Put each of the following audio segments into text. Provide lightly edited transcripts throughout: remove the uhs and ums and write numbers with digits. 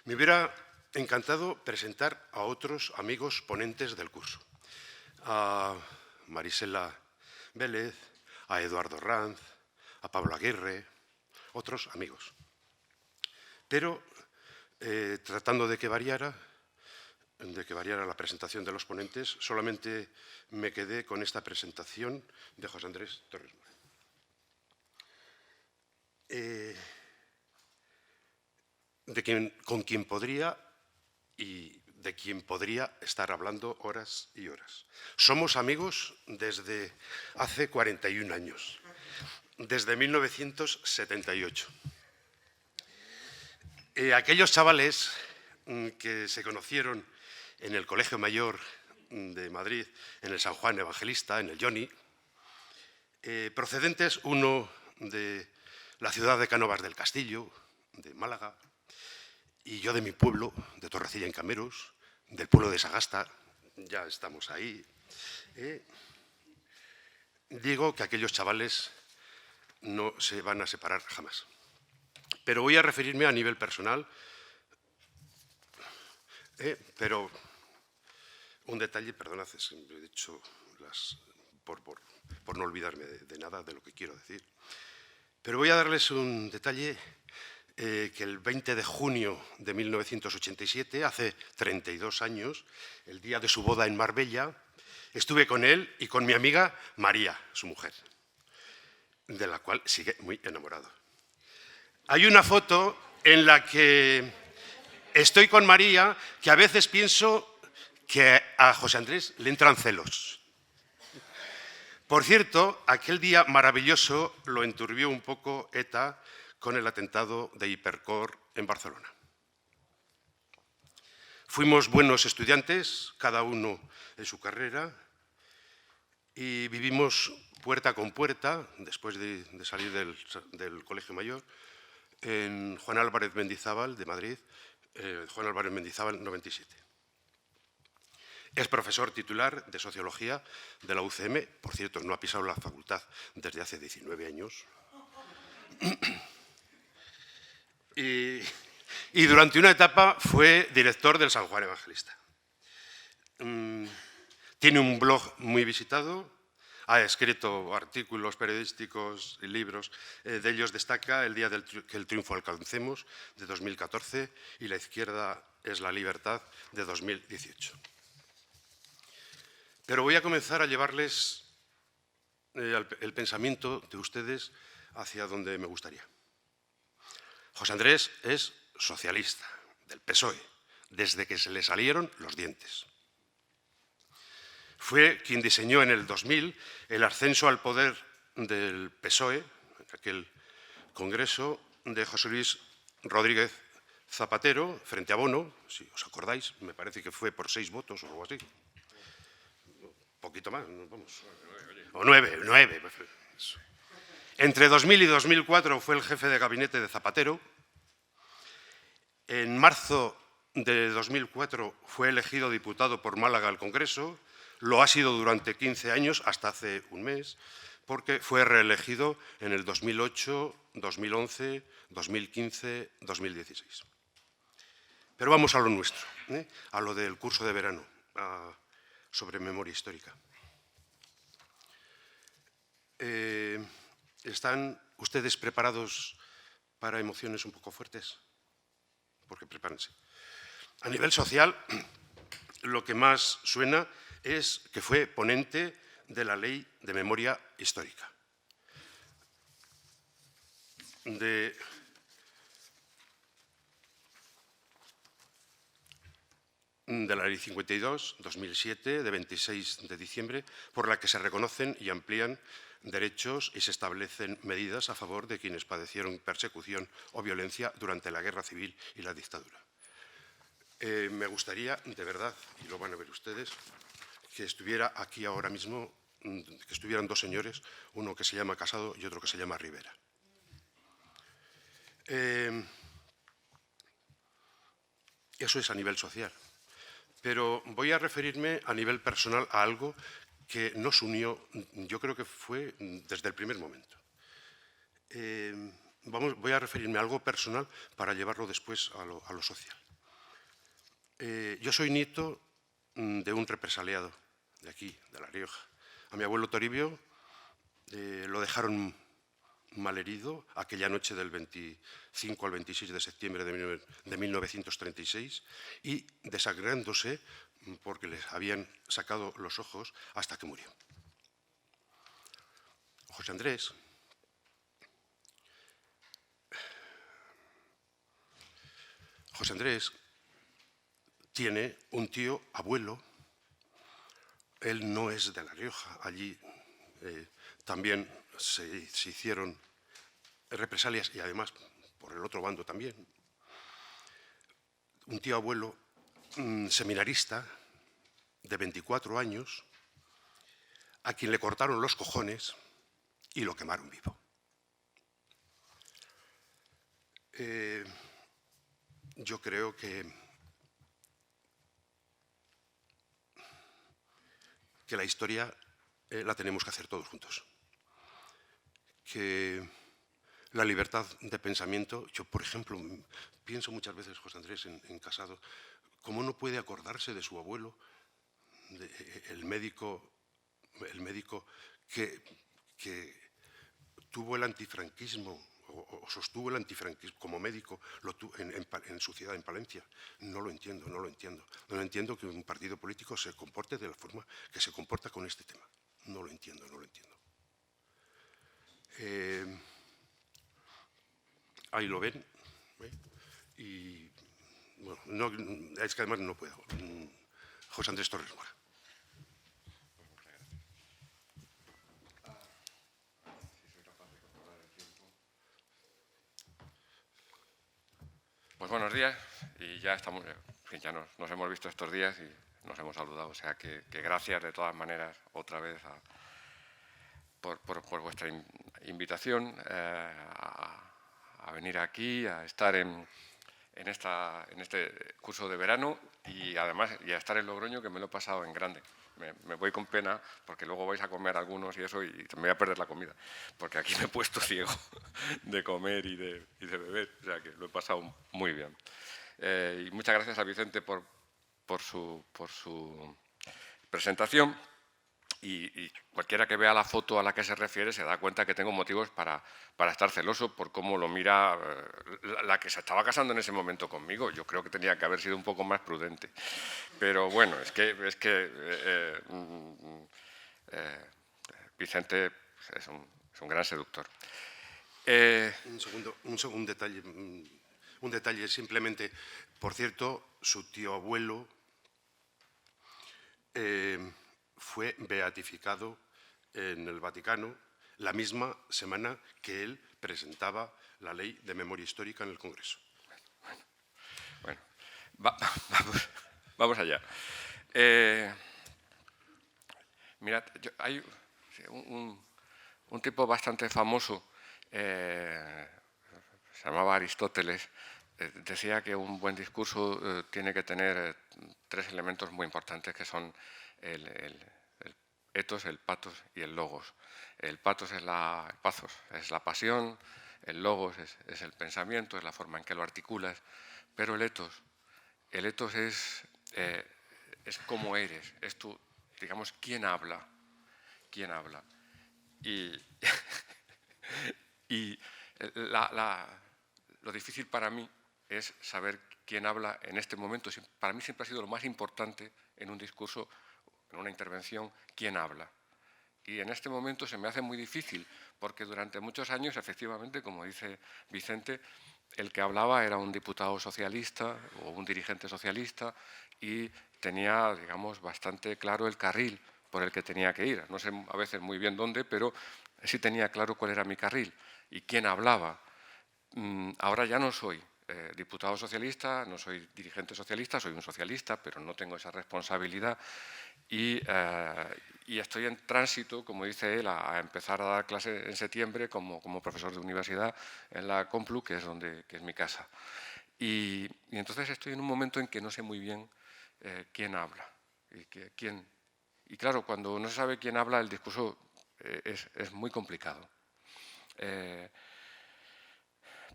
Me hubiera encantado presentar a otros amigos ponentes del curso, a Marisela Vélez, a Eduardo Ranz, a Pablo Aguirre, otros amigos. Pero tratando de que variara la presentación de los ponentes, solamente me quedé con esta presentación de José Andrés Torres Mora. Con quien podría y de quien podría estar hablando horas y horas. Somos amigos desde hace 41 años, desde 1978. Aquellos chavales que se conocieron en el Colegio Mayor de Madrid, en el San Juan Evangelista, en el Johnny, procedentes uno de la ciudad de Cánovas del Castillo, de Málaga, y yo de mi pueblo, de Torrecilla en Cameros, del pueblo de Sagasta, ya estamos ahí. Digo que aquellos chavales no se van a separar jamás. Pero voy a referirme a nivel personal, pero un detalle, perdonad, he dicho por no olvidarme de nada de lo que quiero decir. Pero voy a darles un detalle que el 20 de junio de 1987, hace 32 años, el día de su boda en Marbella, estuve con él y con mi amiga María, su mujer, de la cual sigue muy enamorado. Hay una foto en la que estoy con María que a veces pienso que a José Andrés le entran celos. Por cierto, aquel día maravilloso lo enturbió un poco ETA con el atentado de Hipercor en Barcelona. Fuimos buenos estudiantes, cada uno en su carrera, y vivimos puerta con puerta, después de salir del Colegio Mayor, en Juan Álvarez Mendizábal, de Madrid, Juan Álvarez Mendizábal, 97. Es profesor titular de Sociología de la UCM, por cierto, no ha pisado la facultad desde hace 19 años. Y durante una etapa fue director del San Juan Evangelista. Tiene un blog muy visitado, ha escrito artículos periodísticos y libros. De ellos destaca El día que el triunfo alcancemos, de 2014, y La izquierda es la libertad, de 2018. Pero voy a comenzar a llevarles el pensamiento de ustedes hacia donde me gustaría. José Andrés es socialista, del PSOE, desde que se le salieron los dientes. Fue quien diseñó en el 2000 el ascenso al poder del PSOE, aquel congreso de José Luis Rodríguez Zapatero, frente a Bono, si os acordáis, me parece que fue por 6 votos o algo así. Un poquito más, vamos. O 9. Entre 2000 y 2004 fue el jefe de gabinete de Zapatero. En marzo de 2004 fue elegido diputado por Málaga al Congreso. Lo ha sido durante 15 años, hasta hace un mes, porque fue reelegido en el 2008, 2011, 2015, 2016. Pero vamos a lo nuestro, a lo del curso de verano, sobre memoria histórica. ¿Están ustedes preparados para emociones un poco fuertes? Porque prepárense. A nivel social, lo que más suena es que fue ponente de la Ley de Memoria Histórica. De la Ley 52/2007, de 26 de diciembre, por la que se reconocen y amplían derechos y se establecen medidas a favor de quienes padecieron persecución o violencia durante la Guerra Civil y la dictadura. Me gustaría, de verdad, y lo van a ver ustedes, que estuviera aquí ahora mismo, que estuvieran 2 señores, uno que se llama Casado y otro que se llama Rivera. Eso es a nivel social. Pero voy a referirme a nivel personal a algo que nos unió, yo creo que fue desde el primer momento. Voy a referirme a algo personal para llevarlo después a lo social. Yo soy nieto de un represaliado de aquí, de La Rioja. A mi abuelo Toribio lo dejaron malherido aquella noche del 25 al 26 de septiembre de 1936 y desangrándose porque les habían sacado los ojos hasta que murió. José Andrés tiene un tío abuelo. Él no es de La Rioja. Allí también se hicieron represalias y además por el otro bando también. Un tío abuelo seminarista de 24 años a quien le cortaron los cojones y lo quemaron vivo. Yo creo que la historia la tenemos que hacer todos juntos. Que la libertad de pensamiento, yo por ejemplo pienso muchas veces, José Andrés, en Casado, cómo no puede acordarse de su abuelo, el médico que tuvo el antifranquismo o sostuvo el antifranquismo como médico en su ciudad, en Palencia. No lo entiendo. No entiendo que un partido político se comporte de la forma que se comporta con este tema. No lo entiendo. Ahí lo ven. Y bueno, es que además no puedo. José Andrés Torres Mora. Pues buenos días, y ya estamos, en fin, ya nos hemos visto estos días y nos hemos saludado, o sea que gracias de todas maneras otra vez por vuestra invitación a venir aquí, a estar en este curso de verano y además a estar en Logroño, que me lo he pasado en grande. Me voy con pena porque luego vais a comer algunos y eso y me voy a perder la comida, porque aquí me he puesto ciego de comer y de beber, o sea que lo he pasado muy bien. Y muchas gracias a Vicente por su presentación. Y cualquiera que vea la foto a la que se refiere se da cuenta que tengo motivos para estar celoso por cómo lo mira la que se estaba casando en ese momento conmigo. Yo creo que tenía que haber sido un poco más prudente. Pero bueno, es que Vicente es un gran seductor. Un detalle. Un detalle simplemente. Por cierto, su tío abuelo fue beatificado en el Vaticano la misma semana que él presentaba la ley de memoria histórica en el Congreso. Bueno, vamos allá. Mirad, hay un tipo bastante famoso, se llamaba Aristóteles, decía que un buen discurso tiene que tener tres elementos muy importantes, que son el ethos, el pathos y el logos. El pathos es la pasión, el logos es el pensamiento, es la forma en que lo articulas, pero el ethos es cómo eres, es tú, digamos, quién habla. Y lo difícil para mí es saber quién habla en este momento. Para mí siempre ha sido lo más importante en un discurso, en una intervención, quién habla. Y en este momento se me hace muy difícil, porque durante muchos años, efectivamente, como dice Vicente, el que hablaba era un diputado socialista o un dirigente socialista y tenía, digamos, bastante claro el carril por el que tenía que ir. No sé a veces muy bien dónde, pero sí tenía claro cuál era mi carril y quién hablaba. Ahora ya no soy diputado socialista, no soy dirigente socialista, soy un socialista, pero no tengo esa responsabilidad y estoy en tránsito, como dice él, a empezar a dar clases en septiembre como profesor de universidad en la Complu, que es mi casa. Y entonces estoy en un momento en que no sé muy bien quién habla. Y claro, cuando no se sabe quién habla, el discurso es muy complicado.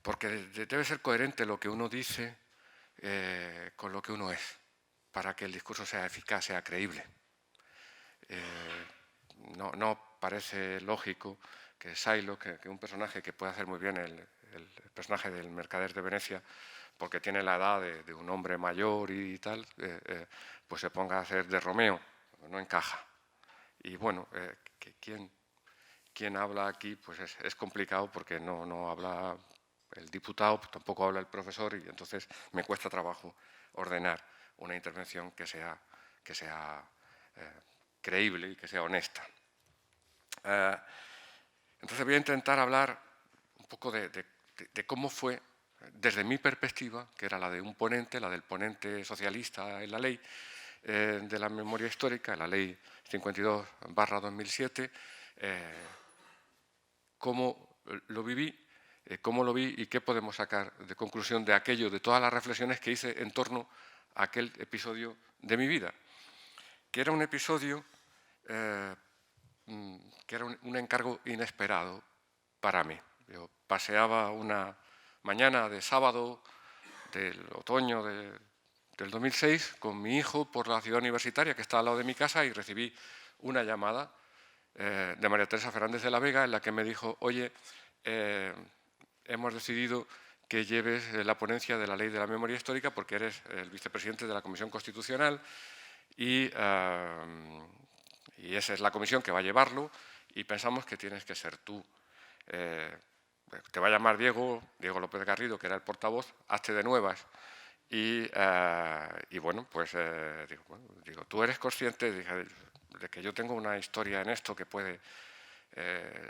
Porque debe ser coherente lo que uno dice con lo que uno es. para que el discurso sea eficaz, sea creíble. No parece lógico que Shylock, que un personaje que puede hacer muy bien el personaje del mercader de Venecia, porque tiene la edad de un hombre mayor y tal, pues se ponga a hacer de Romeo. No encaja. Y bueno, ¿quién habla aquí? Pues es complicado porque no habla el diputado, tampoco habla el profesor, y entonces me cuesta trabajo ordenar una intervención que sea creíble y que sea honesta. Entonces voy a intentar hablar un poco de cómo fue, desde mi perspectiva, que era la de un ponente, la del ponente socialista en la ley de la memoria histórica, en la ley 52/2007, cómo lo viví, y qué podemos sacar de conclusión de aquello, de todas las reflexiones que hice en torno a aquel episodio de mi vida, que era un episodio que era un encargo inesperado para mí. Yo paseaba una mañana de sábado del otoño del 2006 con mi hijo por la ciudad universitaria que está al lado de mi casa, y recibí una llamada de María Teresa Fernández de la Vega, en la que me dijo: oye, hemos decidido que lleves la ponencia de la Ley de la Memoria Histórica porque eres el vicepresidente de la Comisión Constitucional y esa es la comisión que va a llevarlo, y pensamos que tienes que ser tú. Te va a llamar Diego López Garrido, que era el portavoz, hazte de nuevas. Y bueno, pues digo, ¿tú eres consciente de que yo tengo una historia en esto que puede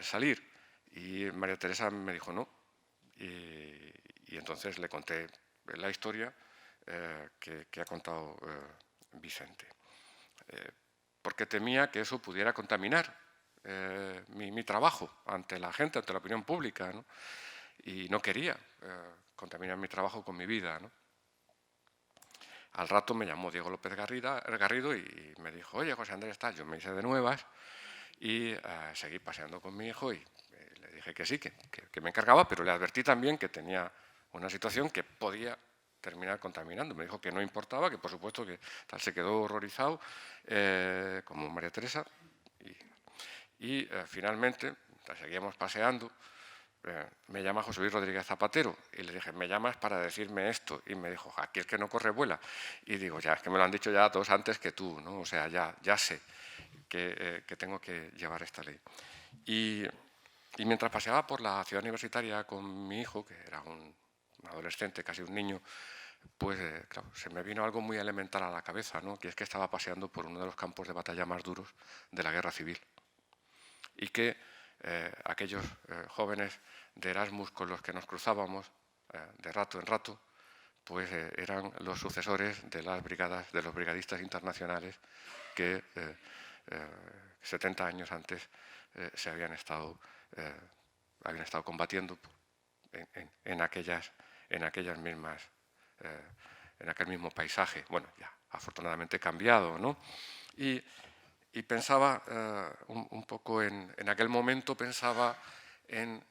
salir? Y María Teresa me dijo no. Y entonces le conté la historia que ha contado Vicente. Porque temía que eso pudiera contaminar mi trabajo ante la gente, ante la opinión pública, ¿no? Y no quería contaminar mi trabajo con mi vida, ¿no? Al rato me llamó Diego López Garrido y me dijo: oye, José Andrés, tal. Yo me hice de nuevas y seguí paseando con mi hijo, y le dije que sí, que me encargaba, pero le advertí también que tenía una situación que podía terminar contaminando. Me dijo que no importaba, que por supuesto que tal. Se quedó horrorizado, como María Teresa, y finalmente seguíamos paseando. Me llama José Luis Rodríguez Zapatero y le dije: me llamas para decirme esto, y me dijo: aquí el que no corre vuela. Y digo: ya, es que me lo han dicho ya todos antes que tú, ¿no? O sea, ya sé que tengo que llevar esta ley. Y mientras paseaba por la ciudad universitaria con mi hijo, que era un adolescente, casi un niño, pues claro, se me vino algo muy elemental a la cabeza, ¿no? Que es que estaba paseando por uno de los campos de batalla más duros de la guerra civil, y que aquellos jóvenes de Erasmus con los que nos cruzábamos de rato en rato, pues eran los sucesores de las brigadas, de los brigadistas internacionales que 70 años antes se habían estado combatiendo en aquel mismo paisaje. Bueno, ya afortunadamente cambiado, ¿no? Y pensaba un poco en aquel momento, pensaba en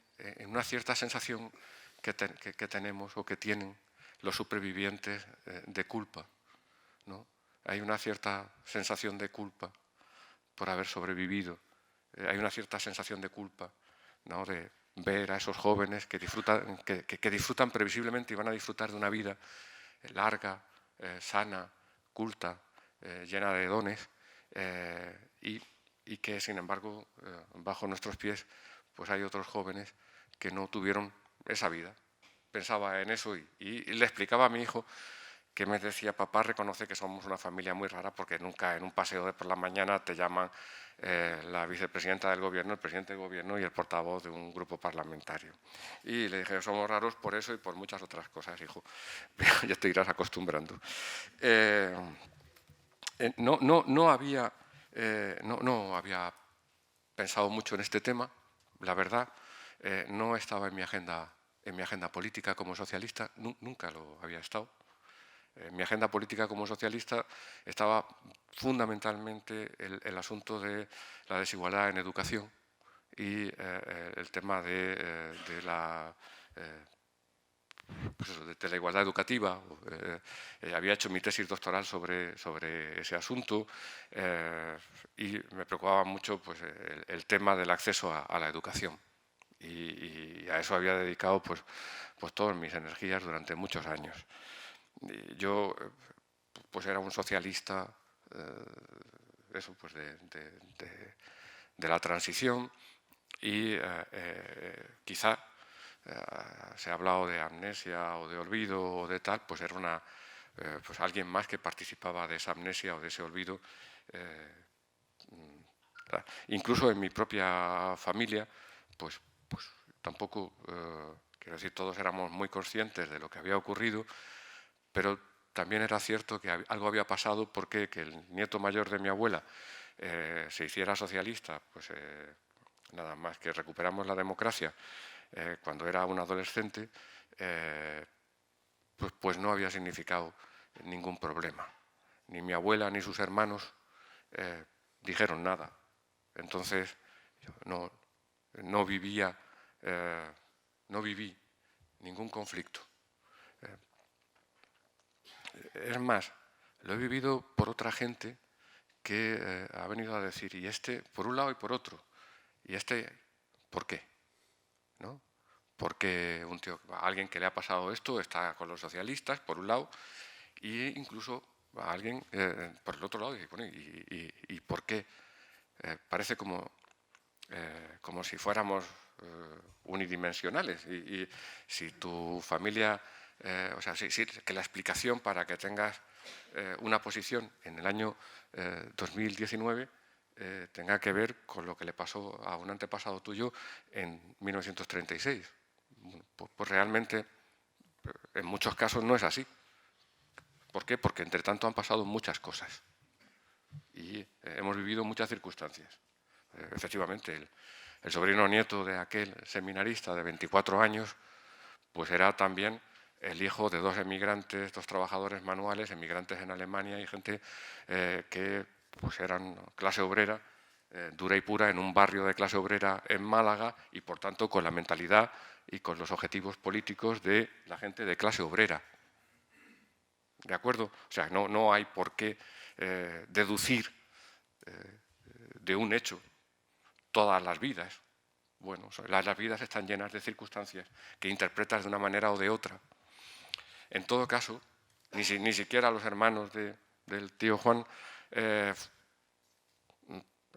una cierta sensación que tenemos o que tienen los supervivientes de culpa, ¿no? Hay una cierta sensación de culpa por haber sobrevivido. Hay una cierta sensación de culpa, ¿no? De ver a esos jóvenes que disfrutan previsiblemente y van a disfrutar de una vida larga, sana, culta, llena de dones, y que, sin embargo, bajo nuestros pies pues hay otros jóvenes que no tuvieron esa vida. Pensaba en eso y le explicaba a mi hijo, que me decía: papá, reconoce que somos una familia muy rara, porque nunca en un paseo de por la mañana te llaman la vicepresidenta del gobierno, el presidente del gobierno y el portavoz de un grupo parlamentario. Y le dije: somos raros por eso y por muchas otras cosas, hijo. Ya te irás acostumbrando. No había pensado mucho en este tema, la verdad. No estaba en mi agenda política como socialista, nunca lo había estado. En mi agenda política como socialista estaba fundamentalmente el asunto de la desigualdad en educación y el tema de la pues eso, de la igualdad educativa. Había hecho mi tesis doctoral sobre ese asunto y me preocupaba mucho pues, el tema del acceso a la educación. Y a eso había dedicado pues todas mis energías durante muchos años. Y yo pues era un socialista eso, pues de la transición y quizá se ha hablado de amnesia o de olvido o de tal, pues era pues alguien más que participaba de esa amnesia o de ese olvido. Incluso en mi propia familia, pues tampoco, quiero decir, todos éramos muy conscientes de lo que había ocurrido, pero también era cierto que algo había pasado porque que el nieto mayor de mi abuela se hiciera socialista, pues nada más que recuperamos la democracia cuando era un adolescente, pues no había significado ningún problema. Ni mi abuela ni sus hermanos dijeron nada. Entonces yo no viví ningún conflicto. Es más, lo he vivido por otra gente que ha venido a decir, y este por un lado y por otro, y este, ¿por qué? ¿No? Porque alguien que le ha pasado esto está con los socialistas, por un lado, e incluso a alguien por el otro lado dice, bueno, ¿y por qué? Parece como si fuéramos unidimensionales. Y si tu familia, o sea, que la explicación para que tengas una posición en el año 2019 tenga que ver con lo que le pasó a un antepasado tuyo en 1936. Pues realmente, en muchos casos no es así. ¿Por qué? Porque entre tanto han pasado muchas cosas y hemos vivido muchas circunstancias. Efectivamente, el sobrino nieto de aquel seminarista de 24 años, pues era también el hijo de dos emigrantes, dos trabajadores manuales, emigrantes en Alemania y gente que pues eran clase obrera, dura y pura, en un barrio de clase obrera en Málaga y por tanto con la mentalidad y con los objetivos políticos de la gente de clase obrera. ¿De acuerdo? O sea, no hay por qué deducir de un hecho todas las vidas. Bueno, las vidas están llenas de circunstancias que interpretas de una manera o de otra. En todo caso, ni siquiera los hermanos del tío Juan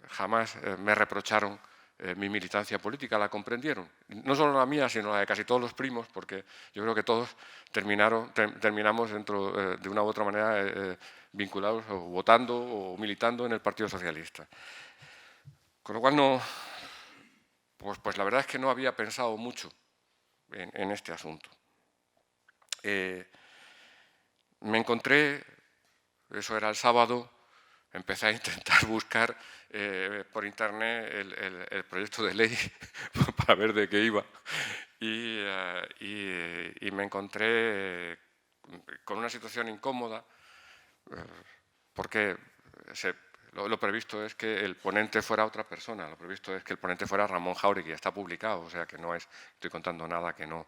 jamás me reprocharon mi militancia política, la comprendieron. No solo la mía, sino la de casi todos los primos, porque yo creo que todos terminamos dentro de una u otra manera vinculados o votando o militando en el Partido Socialista. Con lo cual pues la verdad es que no había pensado mucho en este asunto. Me encontré, eso era el sábado, empecé a intentar buscar por internet el proyecto de ley para ver de qué iba y me encontré con una situación incómoda porque lo previsto es que el ponente fuera otra persona, lo previsto es que el ponente fuera Ramón Jáuregui, está publicado, o sea que no estoy contando nada que no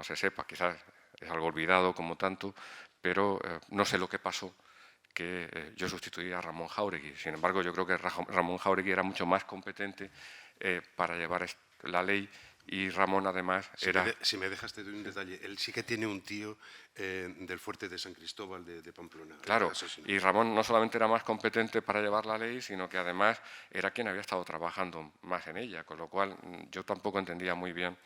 se sepa, quizás es algo olvidado como tanto, pero no sé lo que pasó, que yo sustituí a Ramón Jáuregui. Sin embargo, yo creo que Ramón Jáuregui era mucho más competente para llevar la ley y Ramón además era... Si me dejas te doy un detalle. Él sí que tiene un tío del fuerte de San Cristóbal de Pamplona. Claro, y Ramón no solamente era más competente para llevar la ley, sino que además era quien había estado trabajando más en ella, con lo cual yo tampoco entendía muy bien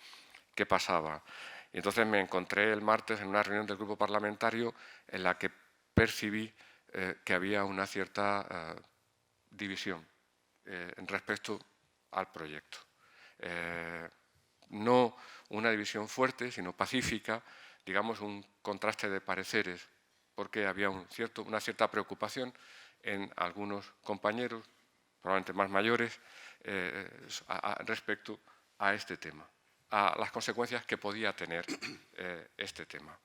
qué pasaba. Y entonces me encontré el martes en una reunión del grupo parlamentario en la que percibí que había una cierta división respecto al proyecto. No una división fuerte, sino pacífica, digamos un contraste de pareceres, porque había una cierta preocupación en algunos compañeros, probablemente más mayores, respecto a este tema, a las consecuencias que podía tener este tema.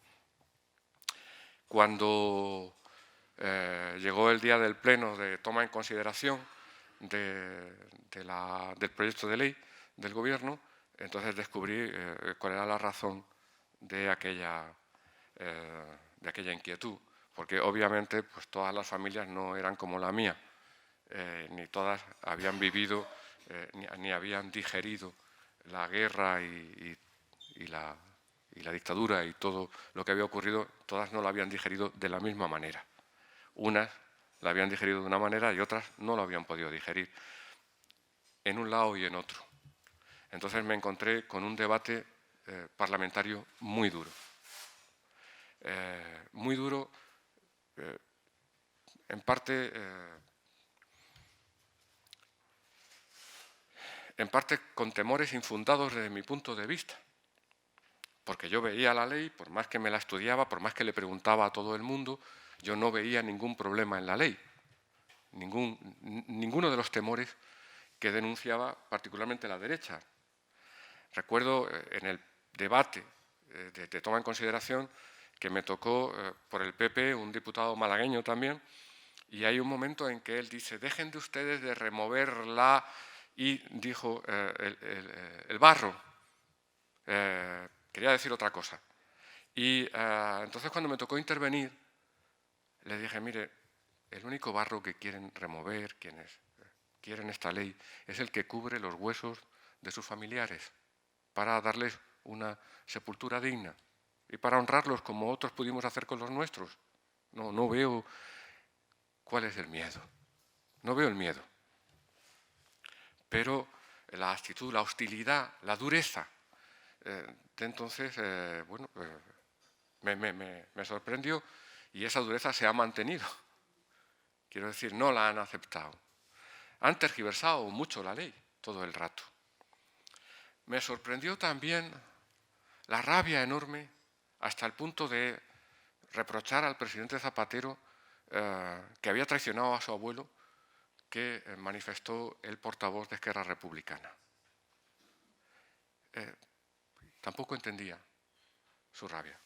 Cuando llegó el día del pleno de toma en consideración del proyecto de ley del Gobierno, entonces descubrí cuál era la razón de aquella inquietud, porque obviamente pues, todas las familias no eran como la mía, ni todas habían vivido ni habían digerido la guerra y la dictadura y todo lo que había ocurrido, todas no lo habían digerido de la misma manera. Unas la habían digerido de una manera y otras no lo habían podido digerir, en un lado y en otro. Entonces me encontré con un debate parlamentario muy duro. Muy duro, en parte con temores infundados desde mi punto de vista, porque yo veía la ley, por más que me la estudiaba, por más que le preguntaba a todo el mundo, yo no veía ningún problema en la ley, ninguno de los temores que denunciaba particularmente la derecha. Recuerdo en el debate de toma en consideración que me tocó por el PP un diputado malagueño también, y hay un momento en que él dice, dejen de ustedes de removerla, y dijo el barro. Quería decir otra cosa. Y entonces cuando me tocó intervenir, le dije, mire, el único barro que quieren remover, quienes quieren esta ley, es el que cubre los huesos de sus familiares, para darles una sepultura digna y para honrarlos como otros pudimos hacer con los nuestros. No veo cuál es el miedo. No veo el miedo. Pero la actitud, la hostilidad, la dureza, entonces, bueno, me sorprendió y esa dureza se ha mantenido. Quiero decir, no la han aceptado. Han tergiversado mucho la ley todo el rato. Me sorprendió también la rabia enorme hasta el punto de reprochar al presidente Zapatero que había traicionado a su abuelo, que manifestó el portavoz de Esquerra Republicana. Tampoco entendía su rabia.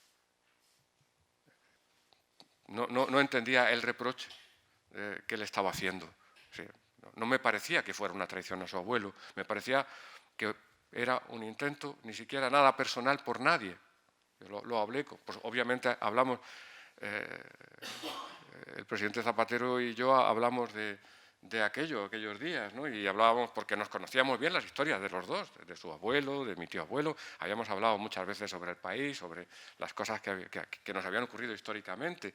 No entendía el reproche que le estaba haciendo. Sí, no me parecía que fuera una traición a su abuelo, me parecía que era un intento, ni siquiera nada personal por nadie. Yo lo hablé, pues obviamente hablamos, el presidente Zapatero y yo hablamos de aquellos días, ¿no? Y hablábamos porque nos conocíamos bien las historias de los dos, de su abuelo, de mi tío abuelo. Habíamos hablado muchas veces sobre el país, sobre las cosas que nos habían ocurrido históricamente.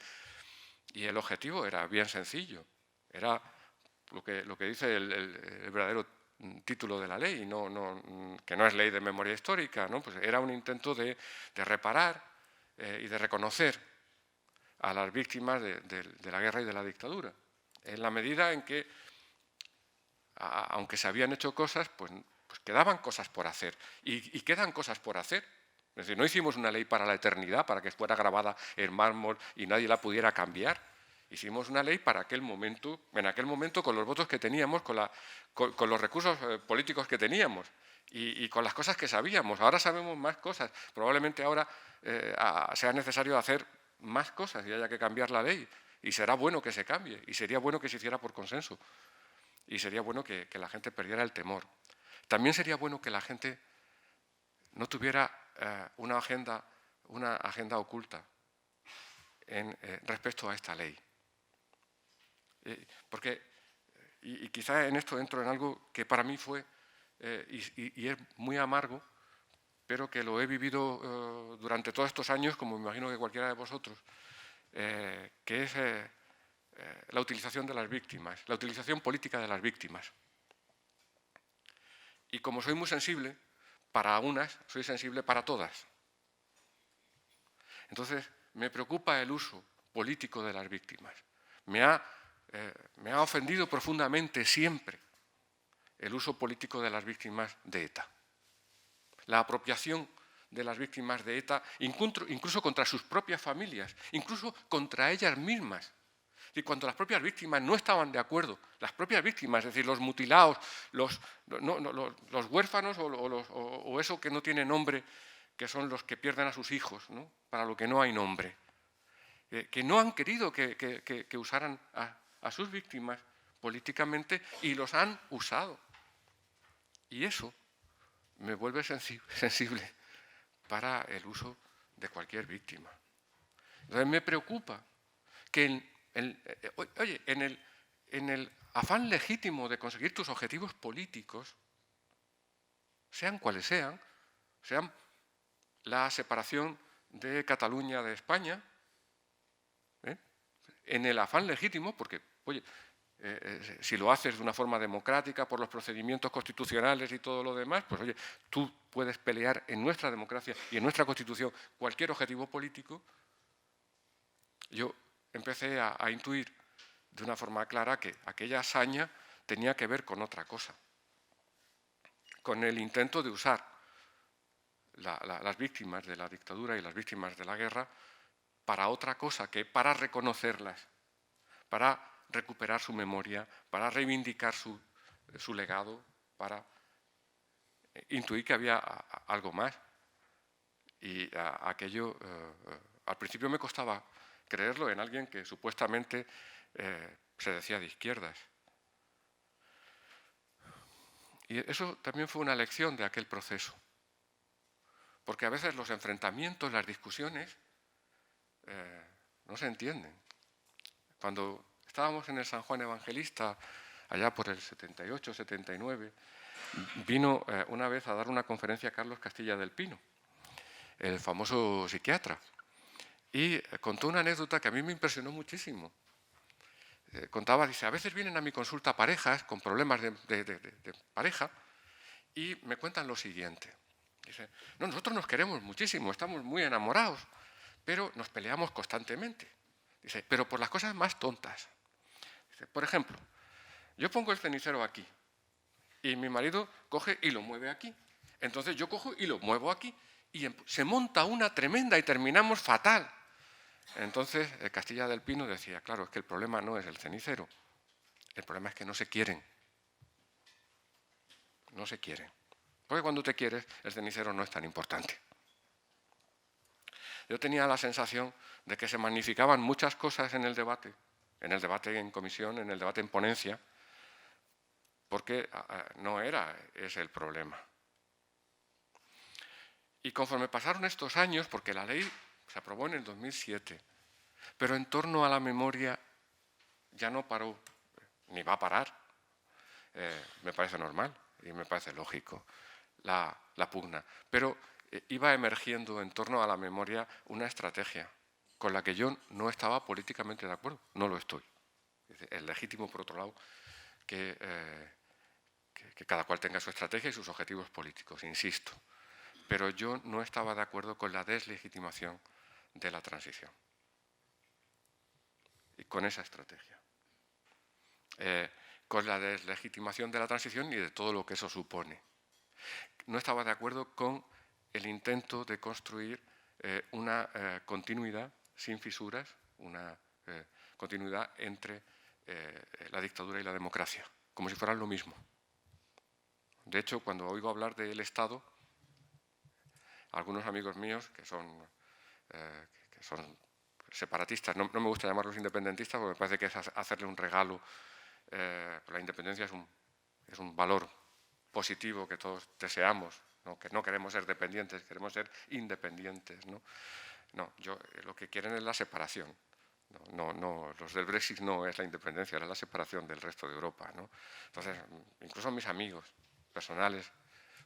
Y el objetivo era bien sencillo, era lo que dice el verdadero título de la ley, que no es ley de memoria histórica, ¿no? Pues era un intento de reparar y de reconocer a las víctimas de la guerra y de la dictadura, en la medida en que, aunque se habían hecho cosas, pues quedaban cosas por hacer, y quedan cosas por hacer. Es decir, no hicimos una ley para la eternidad, para que fuera grabada en mármol y nadie la pudiera cambiar. Hicimos una ley para aquel momento, en aquel momento con los votos que teníamos, con los recursos políticos que teníamos y con las cosas que sabíamos. Ahora sabemos más cosas. Probablemente ahora sea necesario hacer más cosas y haya que cambiar la ley. Y será bueno que se cambie, y sería bueno que se hiciera por consenso. Y sería bueno que la gente perdiera el temor. También sería bueno que la gente no tuviera una agenda oculta respecto a esta ley. Porque, y quizá en esto entro en algo que para mí fue, y es muy amargo, pero que lo he vivido durante todos estos años, como me imagino que cualquiera de vosotros, que es la utilización de las víctimas, la utilización política de las víctimas. Y como soy muy sensible, para unas, soy sensible para todas. Entonces, me preocupa el uso político de las víctimas. Me ha ofendido profundamente siempre el uso político de las víctimas de ETA. La apropiación de las víctimas de ETA, incluso contra sus propias familias, incluso contra ellas mismas. Y cuando las propias víctimas no estaban de acuerdo, las propias víctimas, es decir, los mutilados, los huérfanos o eso que no tiene nombre, que son los que pierden a sus hijos, ¿no? Para lo que no hay nombre, que no han querido que usaran a sus víctimas políticamente y los han usado. Y eso me vuelve sensible para el uso de cualquier víctima. Entonces me preocupa que en el afán legítimo de conseguir tus objetivos políticos, sean cuales sean la separación de Cataluña de España, en el afán legítimo, porque, oye, si lo haces de una forma democrática, por los procedimientos constitucionales y todo lo demás, pues oye, tú puedes pelear en nuestra democracia y en nuestra Constitución cualquier objetivo político. Yo empecé a intuir de una forma clara que aquella hazaña tenía que ver con otra cosa, con el intento de usar las víctimas de la dictadura y las víctimas de la guerra para otra cosa que para reconocerlas, para recuperar su memoria, para reivindicar su legado, para intuir que había algo más. Y aquello, al principio me costaba creerlo en alguien que supuestamente se decía de izquierdas. Y eso también fue una lección de aquel proceso. Porque a veces los enfrentamientos, las discusiones, no se entienden. Cuando estábamos en el San Juan Evangelista, allá por el 78, 79, vino una vez a dar una conferencia Carlos Castilla del Pino, el famoso psiquiatra, y contó una anécdota que a mí me impresionó muchísimo. Contaba, dice, a veces vienen a mi consulta parejas con problemas de pareja y me cuentan lo siguiente. Dice, no, nosotros nos queremos muchísimo, estamos muy enamorados, pero nos peleamos constantemente. Dice, pero por las cosas más tontas. Dice, por ejemplo, yo pongo el cenicero aquí y mi marido coge y lo mueve aquí. Entonces yo cojo y lo muevo aquí y se monta una tremenda y terminamos fatal. Entonces Castilla del Pino decía, claro, es que el problema no es el cenicero, el problema es que no se quieren. No se quieren. Porque cuando te quieres, el cenicero no es tan importante. Yo tenía la sensación de que se magnificaban muchas cosas en el debate en comisión, en el debate en ponencia, porque no era ese el problema. Y conforme pasaron estos años, porque la ley se aprobó en el 2007, pero en torno a la memoria ya no paró, ni va a parar. Me parece normal y me parece lógico la pugna. Pero iba emergiendo en torno a la memoria una estrategia con la que yo no estaba políticamente de acuerdo, no lo estoy. Es legítimo, por otro lado, que cada cual tenga su estrategia y sus objetivos políticos, insisto. Pero yo no estaba de acuerdo con la deslegitimación de la transición y con esa estrategia. Con la deslegitimación de la transición y de todo lo que eso supone. No estaba de acuerdo con el intento de construir una continuidad sin fisuras, una continuidad entre la dictadura y la democracia, como si fueran lo mismo. De hecho, cuando oigo hablar del Estado, algunos amigos míos que son separatistas, no me gusta llamarlos independentistas porque me parece que es hacerle un regalo. La independencia es un valor positivo que todos deseamos, ¿no? Que no queremos ser dependientes, queremos ser independientes, ¿no? No, lo que quieren es la separación. No, los del Brexit no es la independencia, es la separación del resto de Europa, ¿no? Entonces, incluso mis amigos personales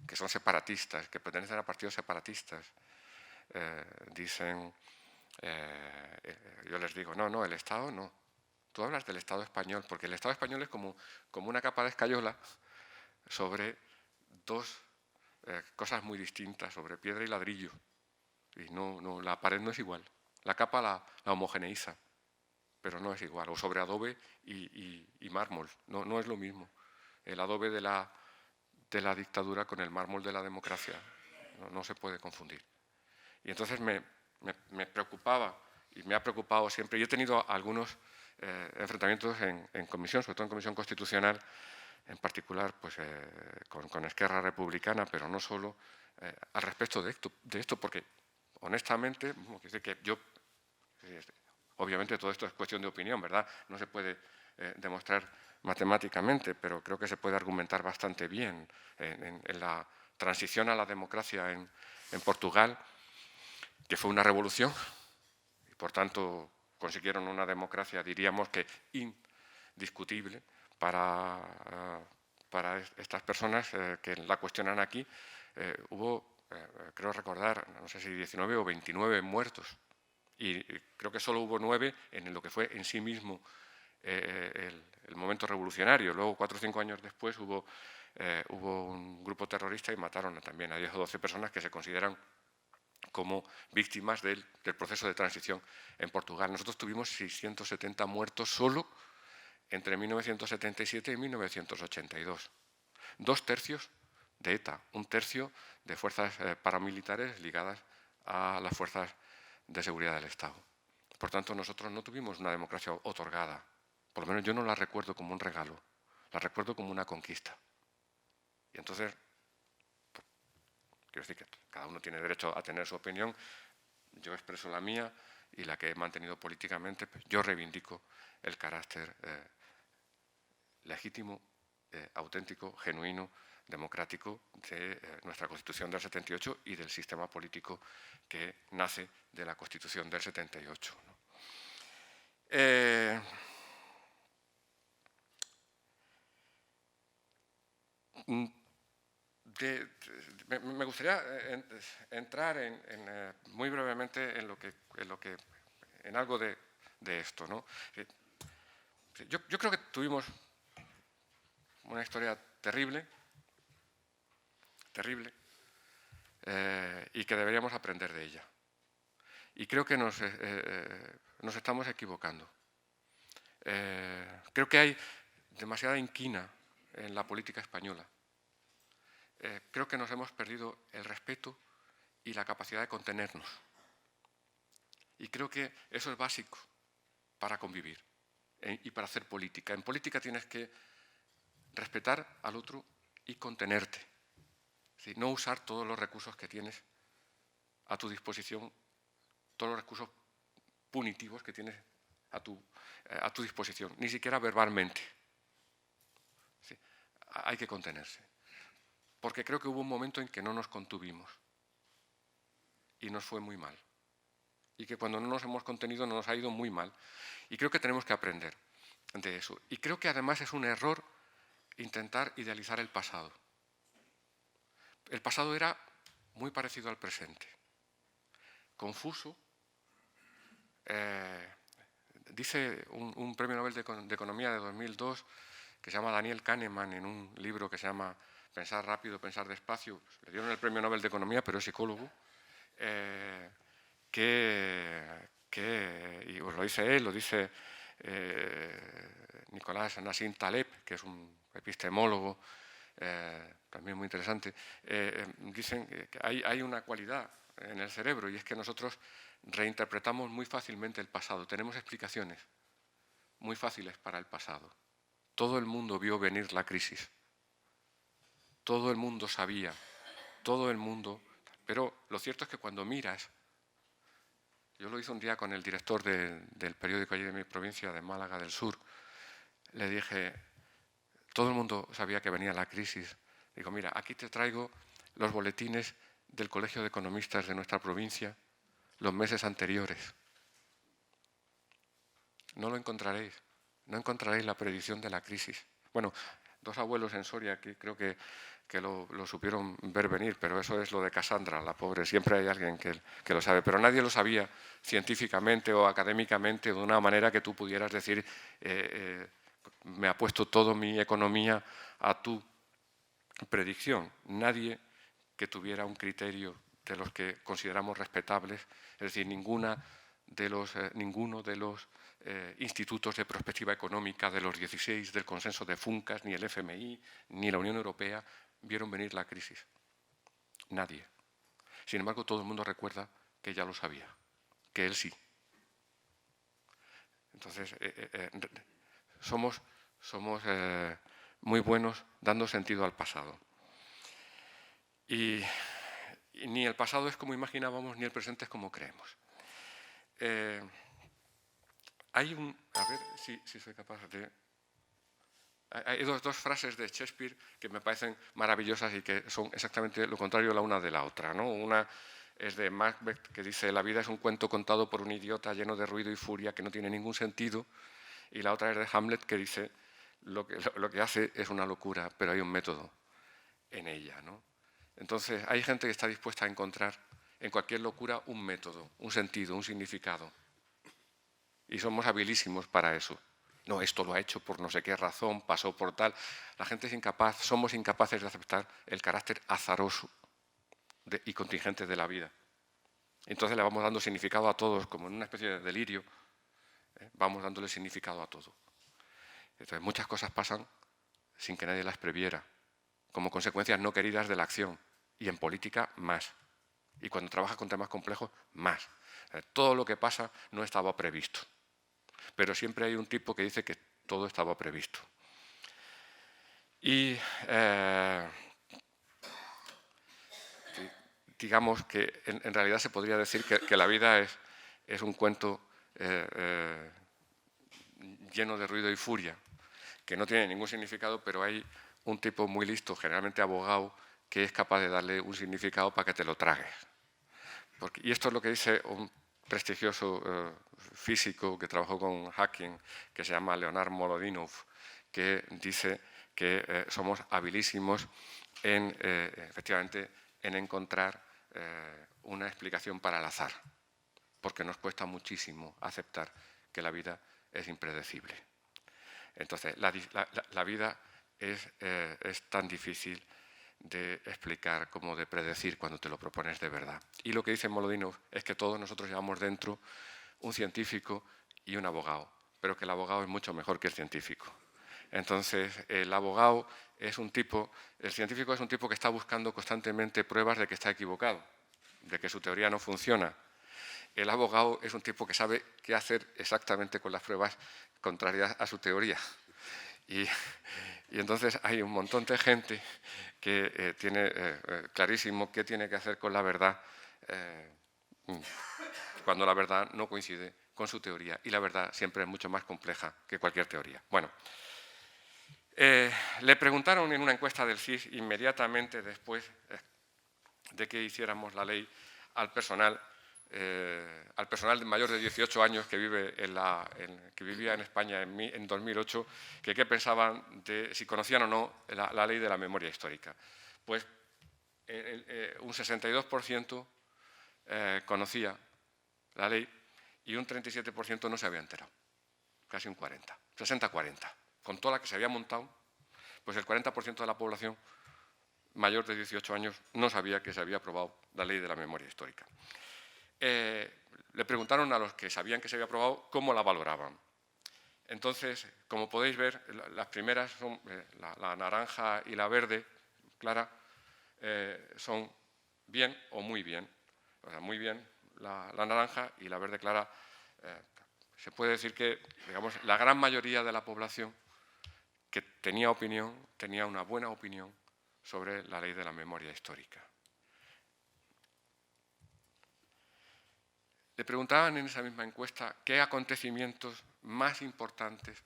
que son separatistas, que pertenecen a partidos separatistas, dicen, yo les digo, no, el Estado no. Tú hablas del Estado español, porque el Estado español es como una capa de escayola sobre dos cosas muy distintas, sobre piedra y ladrillo. Y la pared no es igual. La capa la homogeneiza, pero no es igual. O sobre adobe y mármol, no es lo mismo. El adobe de la dictadura con el mármol de la democracia no se puede confundir. Y entonces me preocupaba, y me ha preocupado siempre. Yo he tenido algunos enfrentamientos en comisión, sobre todo en comisión constitucional, en particular pues, con Esquerra Republicana, pero no solo, al respecto de esto, porque honestamente, obviamente todo esto es cuestión de opinión, ¿verdad? No se puede demostrar matemáticamente, pero creo que se puede argumentar bastante bien en la transición a la democracia en Portugal. que fue una revolución y, por tanto, consiguieron una democracia, diríamos que indiscutible para estas personas que la cuestionan aquí. Hubo, creo recordar, no sé si 19 o 29 muertos, y creo que solo hubo 9 en lo que fue en sí mismo el momento revolucionario. Luego, 4 o 5 años después, hubo un grupo terrorista y mataron también a 10 o 12 personas que se consideran como víctimas del proceso de transición en Portugal. Nosotros tuvimos 670 muertos solo entre 1977 y 1982. 2 tercios de ETA, 1 tercio de fuerzas paramilitares ligadas a las fuerzas de seguridad del Estado. Por tanto, nosotros no tuvimos una democracia otorgada. Por lo menos yo no la recuerdo como un regalo, la recuerdo como una conquista. Y entonces, quiero decir que cada uno tiene derecho a tener su opinión. Yo expreso la mía y la que he mantenido políticamente. Yo reivindico el carácter legítimo, auténtico, genuino, democrático de nuestra Constitución del 78 y del sistema político que nace de la Constitución del 78. Me gustaría entrar muy brevemente en algo de esto, ¿no? Yo creo que tuvimos una historia terrible, y que deberíamos aprender de ella. Y creo que nos estamos equivocando. Creo que hay demasiada inquina en la política española. Creo que nos hemos perdido el respeto y la capacidad de contenernos. Y creo que eso es básico para convivir y para hacer política. En política tienes que respetar al otro y contenerte. Es decir, no usar todos los recursos que tienes a tu disposición, todos los recursos punitivos que tienes a tu disposición, ni siquiera verbalmente. Sí, hay que contenerse. Porque creo que hubo un momento en que no nos contuvimos y nos fue muy mal. Y que cuando no nos hemos contenido nos ha ido muy mal. Y creo que tenemos que aprender de eso. Y creo que además es un error intentar idealizar el pasado. El pasado era muy parecido al presente. Confuso. Dice un premio Nobel de Economía de 2002 que se llama Daniel Kahneman en un libro que se llama Pensar rápido, pensar despacio. Le dieron el premio Nobel de Economía, pero es psicólogo. Y pues lo dice él, lo dice Nicolás Nassim Taleb, que es un epistemólogo también muy interesante. Dicen que hay una cualidad en el cerebro y es que nosotros reinterpretamos muy fácilmente el pasado. Tenemos explicaciones muy fáciles para el pasado. Todo el mundo vio venir la crisis. Todo el mundo sabía. Todo el mundo. Pero lo cierto es que cuando miras, yo lo hice un día con el director del periódico allí de mi provincia, de Málaga del Sur, le dije, todo el mundo sabía que venía la crisis. Digo, mira, aquí te traigo los boletines del Colegio de Economistas de nuestra provincia, los meses anteriores. No lo encontraréis, no encontraréis la predicción de la crisis. Bueno, 2 abuelos en Soria que creo que lo supieron ver venir, pero eso es lo de Cassandra, la pobre. Siempre hay alguien que lo sabe, pero nadie lo sabía científicamente o académicamente de una manera que tú pudieras decir me apuesto toda mi economía a tu predicción. Nadie que tuviera un criterio de los que consideramos respetables, es decir, ninguno de los institutos de prospectiva económica de los 16 del consenso de Funcas, ni el FMI, ni la Unión Europea vieron venir la crisis. Nadie. Sin embargo, todo el mundo recuerda que ya lo sabía, que él sí. Entonces, somos muy buenos dando sentido al pasado. Y ni el pasado es como imaginábamos, ni el presente es como creemos. A ver si soy capaz de... Hay dos frases de Shakespeare que me parecen maravillosas y que son exactamente lo contrario la una de la otra, ¿no? Una es de Macbeth, que dice: la vida es un cuento contado por un idiota lleno de ruido y furia que no tiene ningún sentido. Y la otra es de Hamlet, que dice: lo que hace es una locura, pero hay un método en ella, ¿no? Entonces, hay gente que está dispuesta a encontrar en cualquier locura un método, un sentido, un significado. Y somos habilísimos para eso. No, esto lo ha hecho por no sé qué razón, pasó por tal. La gente es incapaz, somos incapaces de aceptar el carácter azaroso y contingente de la vida. Entonces le vamos dando significado a todos, como en una especie de delirio, vamos dándole significado a todo. Entonces muchas cosas pasan sin que nadie las previera, como consecuencias no queridas de la acción. Y en política, más. Y cuando trabajas con temas complejos, más. Todo lo que pasa no estaba previsto. Pero siempre hay un tipo que dice que todo estaba previsto. Y digamos que en realidad se podría decir que la vida es un cuento lleno de ruido y furia, que no tiene ningún significado, pero hay un tipo muy listo, generalmente abogado, que es capaz de darle un significado para que te lo tragues. Y esto es lo que dice un prestigioso físico que trabajó con Hawking, que se llama Leonard Molodinov, que dice que somos habilísimos en, efectivamente, en encontrar una explicación para el azar, porque nos cuesta muchísimo aceptar que la vida es impredecible. Entonces, la vida es tan difícil de explicar como de predecir cuando te lo propones de verdad. Y lo que dice Molodinov es que todos nosotros llevamos dentro un científico y un abogado, pero que el abogado es mucho mejor que el científico. Entonces, el abogado es un tipo, el científico es un tipo que está buscando constantemente pruebas de que está equivocado, de que su teoría no funciona. El abogado es un tipo que sabe qué hacer exactamente con las pruebas contrarias a su teoría. Y entonces hay un montón de gente que tiene clarísimo qué tiene que hacer con la verdad cuando la verdad no coincide con su teoría. Y la verdad siempre es mucho más compleja que cualquier teoría. Bueno, le preguntaron en una encuesta del CIS inmediatamente después de que hiciéramos la ley al personal mayor de 18 años que vivía en España en 2008, que qué pensaban de si conocían o no la ley de la memoria histórica. Pues un 62% conocía la ley y un 37% no se había enterado, casi un 40%, 60-40%. Con toda la que se había montado, pues el 40% de la población mayor de 18 años no sabía que se había aprobado la ley de la memoria histórica. Le preguntaron a los que sabían que se había aprobado cómo la valoraban. Entonces, como podéis ver, las primeras son la naranja y la verde clara, son bien o muy bien. O sea, muy bien la naranja y la verde clara. Se puede decir que, digamos, la gran mayoría de la población que tenía opinión, tenía una buena opinión sobre la ley de la memoria histórica. Le preguntaban en esa misma encuesta qué acontecimientos más importantes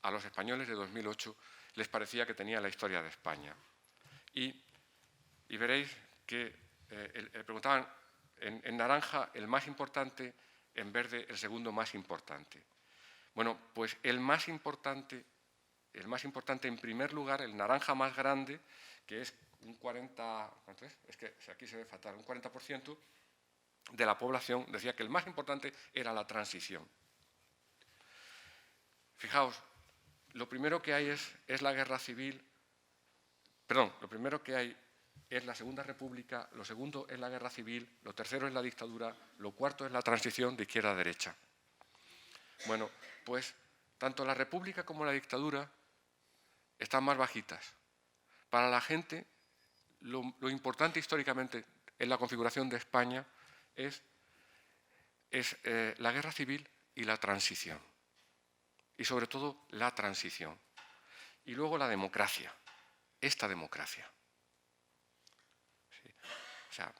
a los españoles de 2008 les parecía que tenía la historia de España. Y veréis que le preguntaban en naranja el más importante, en verde el segundo más importante. Bueno, pues el más importante en primer lugar, el naranja más grande, que es un 40%, ¿cuánto es? Es que aquí se ve fatal, un 40%, de la población decía que el más importante era la transición. Fijaos, lo primero que hay es la guerra civil, perdón, lo primero que hay es la Segunda República, lo segundo es la guerra civil, lo tercero es la dictadura, lo cuarto es la transición de izquierda a derecha. Bueno, pues tanto la República como la dictadura están más bajitas. Para la gente, lo importante históricamente en la configuración de España es la guerra civil y la transición. Y sobre todo la transición. Y luego la democracia, esta democracia. ¿Sí? O sea,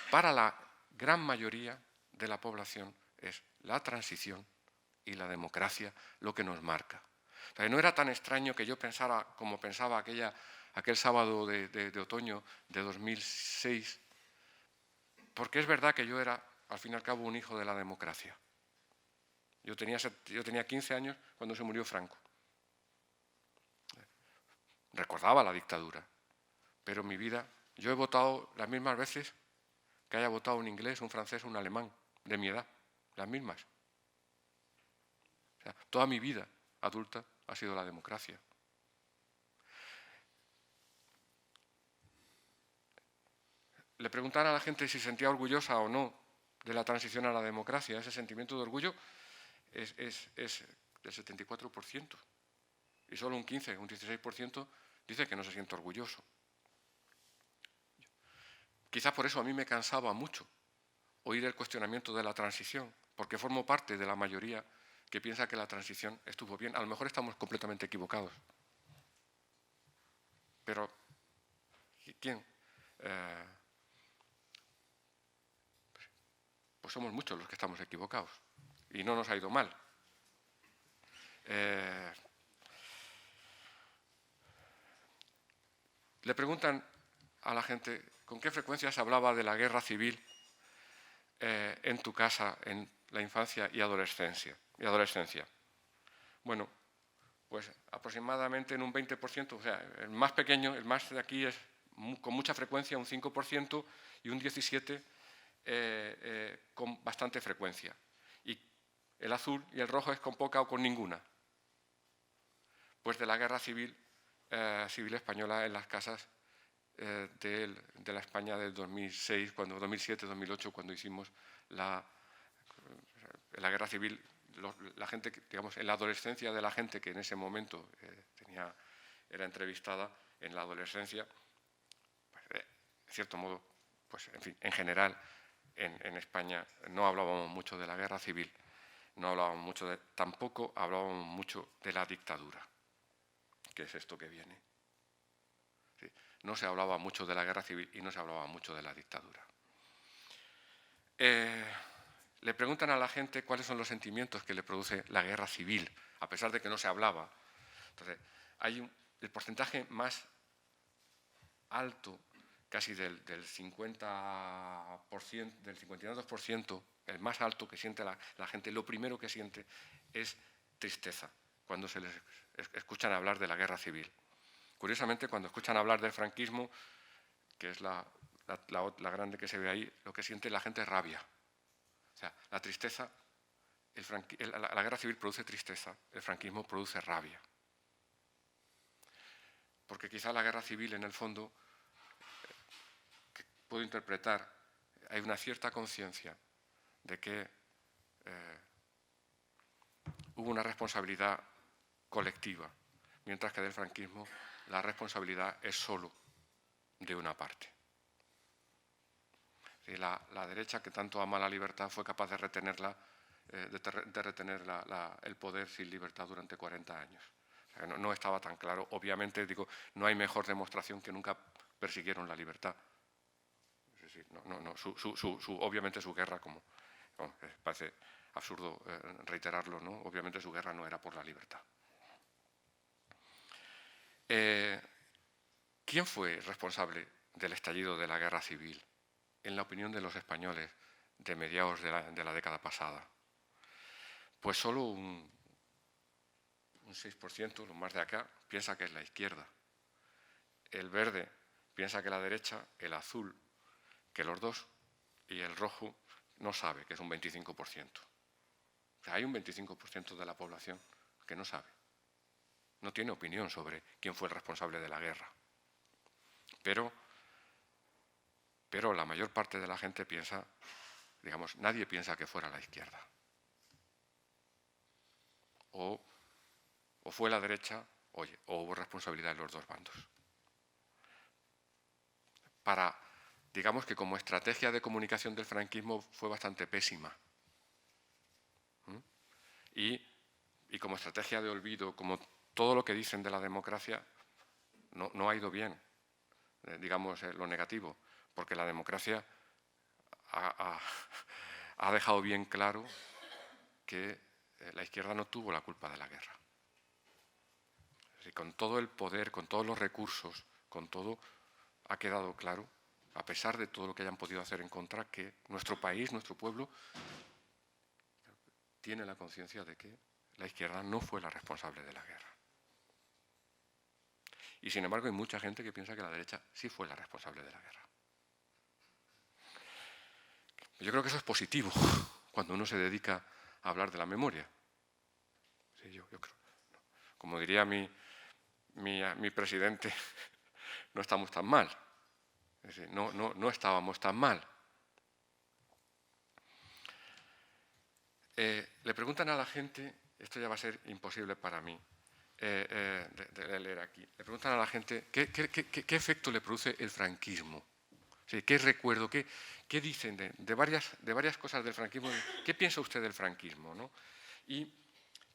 para la gran mayoría de la población es la transición y la democracia lo que nos marca. O sea, no era tan extraño que yo pensara como pensaba aquel sábado de otoño de 2006, Porque es verdad que yo era, al fin y al cabo, un hijo de la democracia. Yo tenía 15 años cuando se murió Franco. Recordaba la dictadura, pero en mi vida yo he votado las mismas veces que haya votado un inglés, un francés, un alemán, de mi edad, las mismas. O sea, toda mi vida adulta ha sido la democracia. Le preguntaron a la gente si sentía orgullosa o no de la transición a la democracia. Ese sentimiento de orgullo es del 74%. Y solo un 15, un 16% dice que no se siente orgulloso. Quizás por eso a mí me cansaba mucho oír el cuestionamiento de la transición, porque formo parte de la mayoría que piensa que la transición estuvo bien. A lo mejor estamos completamente equivocados. Pero, ¿quién? Pues somos muchos los que estamos equivocados. Y no nos ha ido mal. Le preguntan a la gente con qué frecuencia se hablaba de la guerra civil en tu casa, en la infancia y adolescencia. Bueno, pues aproximadamente en un 20%, o sea, el más pequeño, el más de aquí es con mucha frecuencia, un 5%, y un 17% con bastante frecuencia. Y el azul y el rojo es con poca o con ninguna. Pues de la guerra civil española en las casas de la España del 2006, 2007, 2008, cuando hicimos la guerra civil, la gente, digamos, en la adolescencia de la gente que en ese momento era entrevistada en la adolescencia, pues, en cierto modo, pues, en fin, en general, en España no hablábamos mucho de la guerra civil, tampoco hablábamos mucho de la dictadura, que es esto que viene. ¿Sí? No se hablaba mucho de la guerra civil y no se hablaba mucho de la dictadura. Le preguntan a la gente cuáles son los sentimientos que le produce la guerra civil, a pesar de que no se hablaba. Entonces, el porcentaje más alto, casi del 50%, del 52%, el más alto que siente la gente, lo primero que siente es tristeza cuando se les escuchan hablar de la guerra civil. Curiosamente, cuando escuchan hablar del franquismo, que es la grande que se ve ahí, lo que siente la gente es rabia. O sea, la tristeza, la guerra civil produce tristeza, el franquismo produce rabia. Porque quizá la guerra civil, en el fondo, que puedo interpretar, hay una cierta conciencia de que hubo una responsabilidad colectiva, mientras que del franquismo la responsabilidad es solo de una parte. La derecha, que tanto ama la libertad, fue capaz de retener el poder sin libertad durante 40 años. O sea, no estaba tan claro. Obviamente, digo, no hay mejor demostración que nunca persiguieron la libertad. Es decir, obviamente su guerra, parece absurdo reiterarlo, ¿no? Obviamente su guerra no era por la libertad. ¿Quién fue responsable del estallido de la guerra civil, en la opinión de los españoles de mediados de la década pasada? Pues solo un 6%, lo más de acá, piensa que es la izquierda. El verde piensa que la derecha, el azul que los dos, y el rojo no sabe, que es un 25%. O sea, hay un 25% de la población que no sabe. No tiene opinión sobre quién fue el responsable de la guerra. Pero la mayor parte de la gente piensa, digamos, nadie piensa que fuera la izquierda. O fue la derecha, o hubo responsabilidad en los dos bandos. Digamos que como estrategia de comunicación del franquismo fue bastante pésima. Y como estrategia de olvido, como todo lo que dicen de la democracia, no ha ido bien, digamos, lo negativo, porque la democracia ha dejado bien claro que la izquierda no tuvo la culpa de la guerra. Con todo el poder, con todos los recursos, con todo, ha quedado claro, a pesar de todo lo que hayan podido hacer en contra, que nuestro país, nuestro pueblo, tiene la conciencia de que la izquierda no fue la responsable de la guerra. Y sin embargo hay mucha gente que piensa que la derecha sí fue la responsable de la guerra. Yo creo que eso es positivo cuando uno se dedica a hablar de la memoria. Sí, yo creo. Como diría mi presidente, no estamos tan mal. Es decir, no estábamos tan mal. Le preguntan a la gente, esto ya va a ser imposible para mí de leer aquí, le preguntan a la gente qué efecto le produce el franquismo. Sí, ¿qué recuerdo? ¿Qué dicen de varias cosas del franquismo? ¿Qué piensa usted del franquismo? ¿No? Y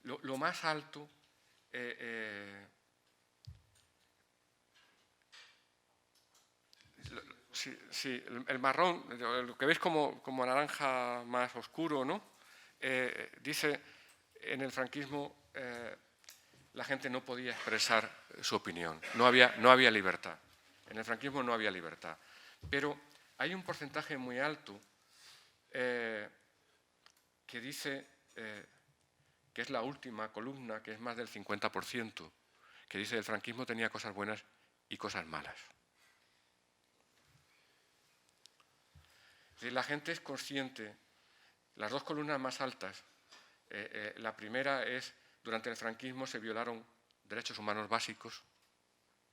lo más alto, sí, el marrón, lo que veis como naranja más oscuro, ¿no? Dice, en el franquismo la gente no podía expresar su opinión, no había libertad. En el franquismo no había libertad. Pero hay un porcentaje muy alto que dice, que es la última columna, que es más del 50%, que dice que el franquismo tenía cosas buenas y cosas malas. Es decir, la gente es consciente, las dos columnas más altas, la primera es, durante el franquismo se violaron derechos humanos básicos,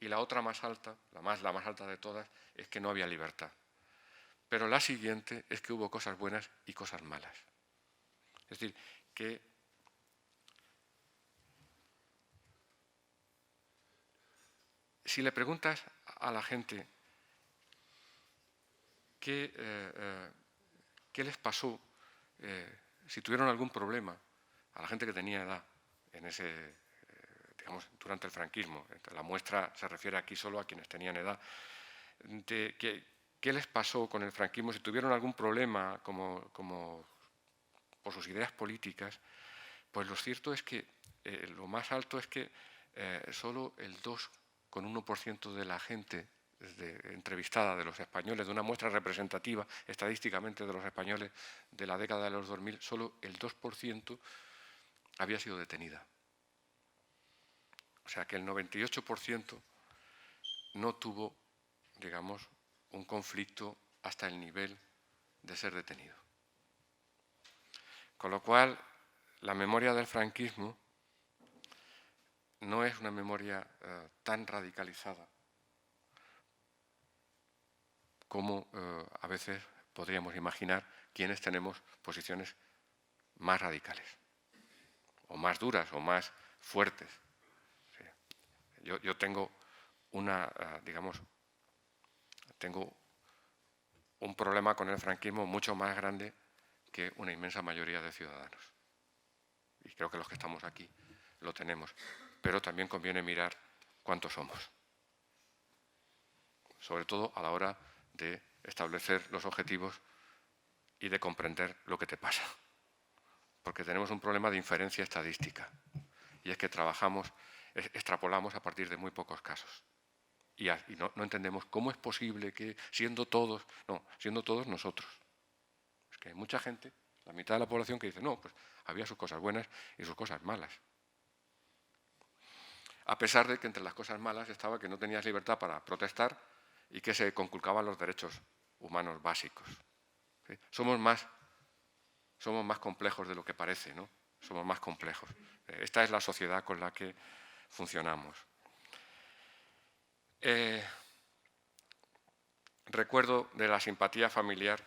y la otra más alta, la más alta de todas, es que no había libertad. Pero la siguiente es que hubo cosas buenas y cosas malas. Es decir, que si le preguntas a la gente qué les pasó, si tuvieron algún problema, a la gente que tenía edad en ese, digamos, durante el franquismo, la muestra se refiere aquí solo a quienes tenían edad, de qué les pasó con el franquismo, si tuvieron algún problema como por sus ideas políticas, pues lo cierto es que lo más alto es que solo el 2,1% de la gente entrevistada de los españoles, de una muestra representativa estadísticamente de los españoles de la década de los 2000, solo el 2% había sido detenida. O sea que el 98% no tuvo, digamos, un conflicto hasta el nivel de ser detenido. Con lo cual, la memoria del franquismo no es una memoria tan radicalizada como a veces podríamos imaginar quienes tenemos posiciones más radicales, o más duras, o más fuertes. Sí. Yo tengo tengo un problema con el franquismo mucho más grande que una inmensa mayoría de ciudadanos. Y creo que los que estamos aquí lo tenemos. Pero también conviene mirar cuántos somos. Sobre todo a la hora de establecer los objetivos y de comprender lo que te pasa. Porque tenemos un problema de inferencia estadística. Y es que extrapolamos a partir de muy pocos casos. Y no entendemos cómo es posible que siendo todos nosotros. Es que hay mucha gente, la mitad de la población, que dice, no, pues había sus cosas buenas y sus cosas malas. A pesar de que entre las cosas malas estaba que no tenías libertad para protestar y que se conculcaban los derechos humanos básicos. ¿Sí? Somos más complejos de lo que parece, ¿no? Somos más complejos. Esta es la sociedad con la que funcionamos. Recuerdo de la simpatía familiar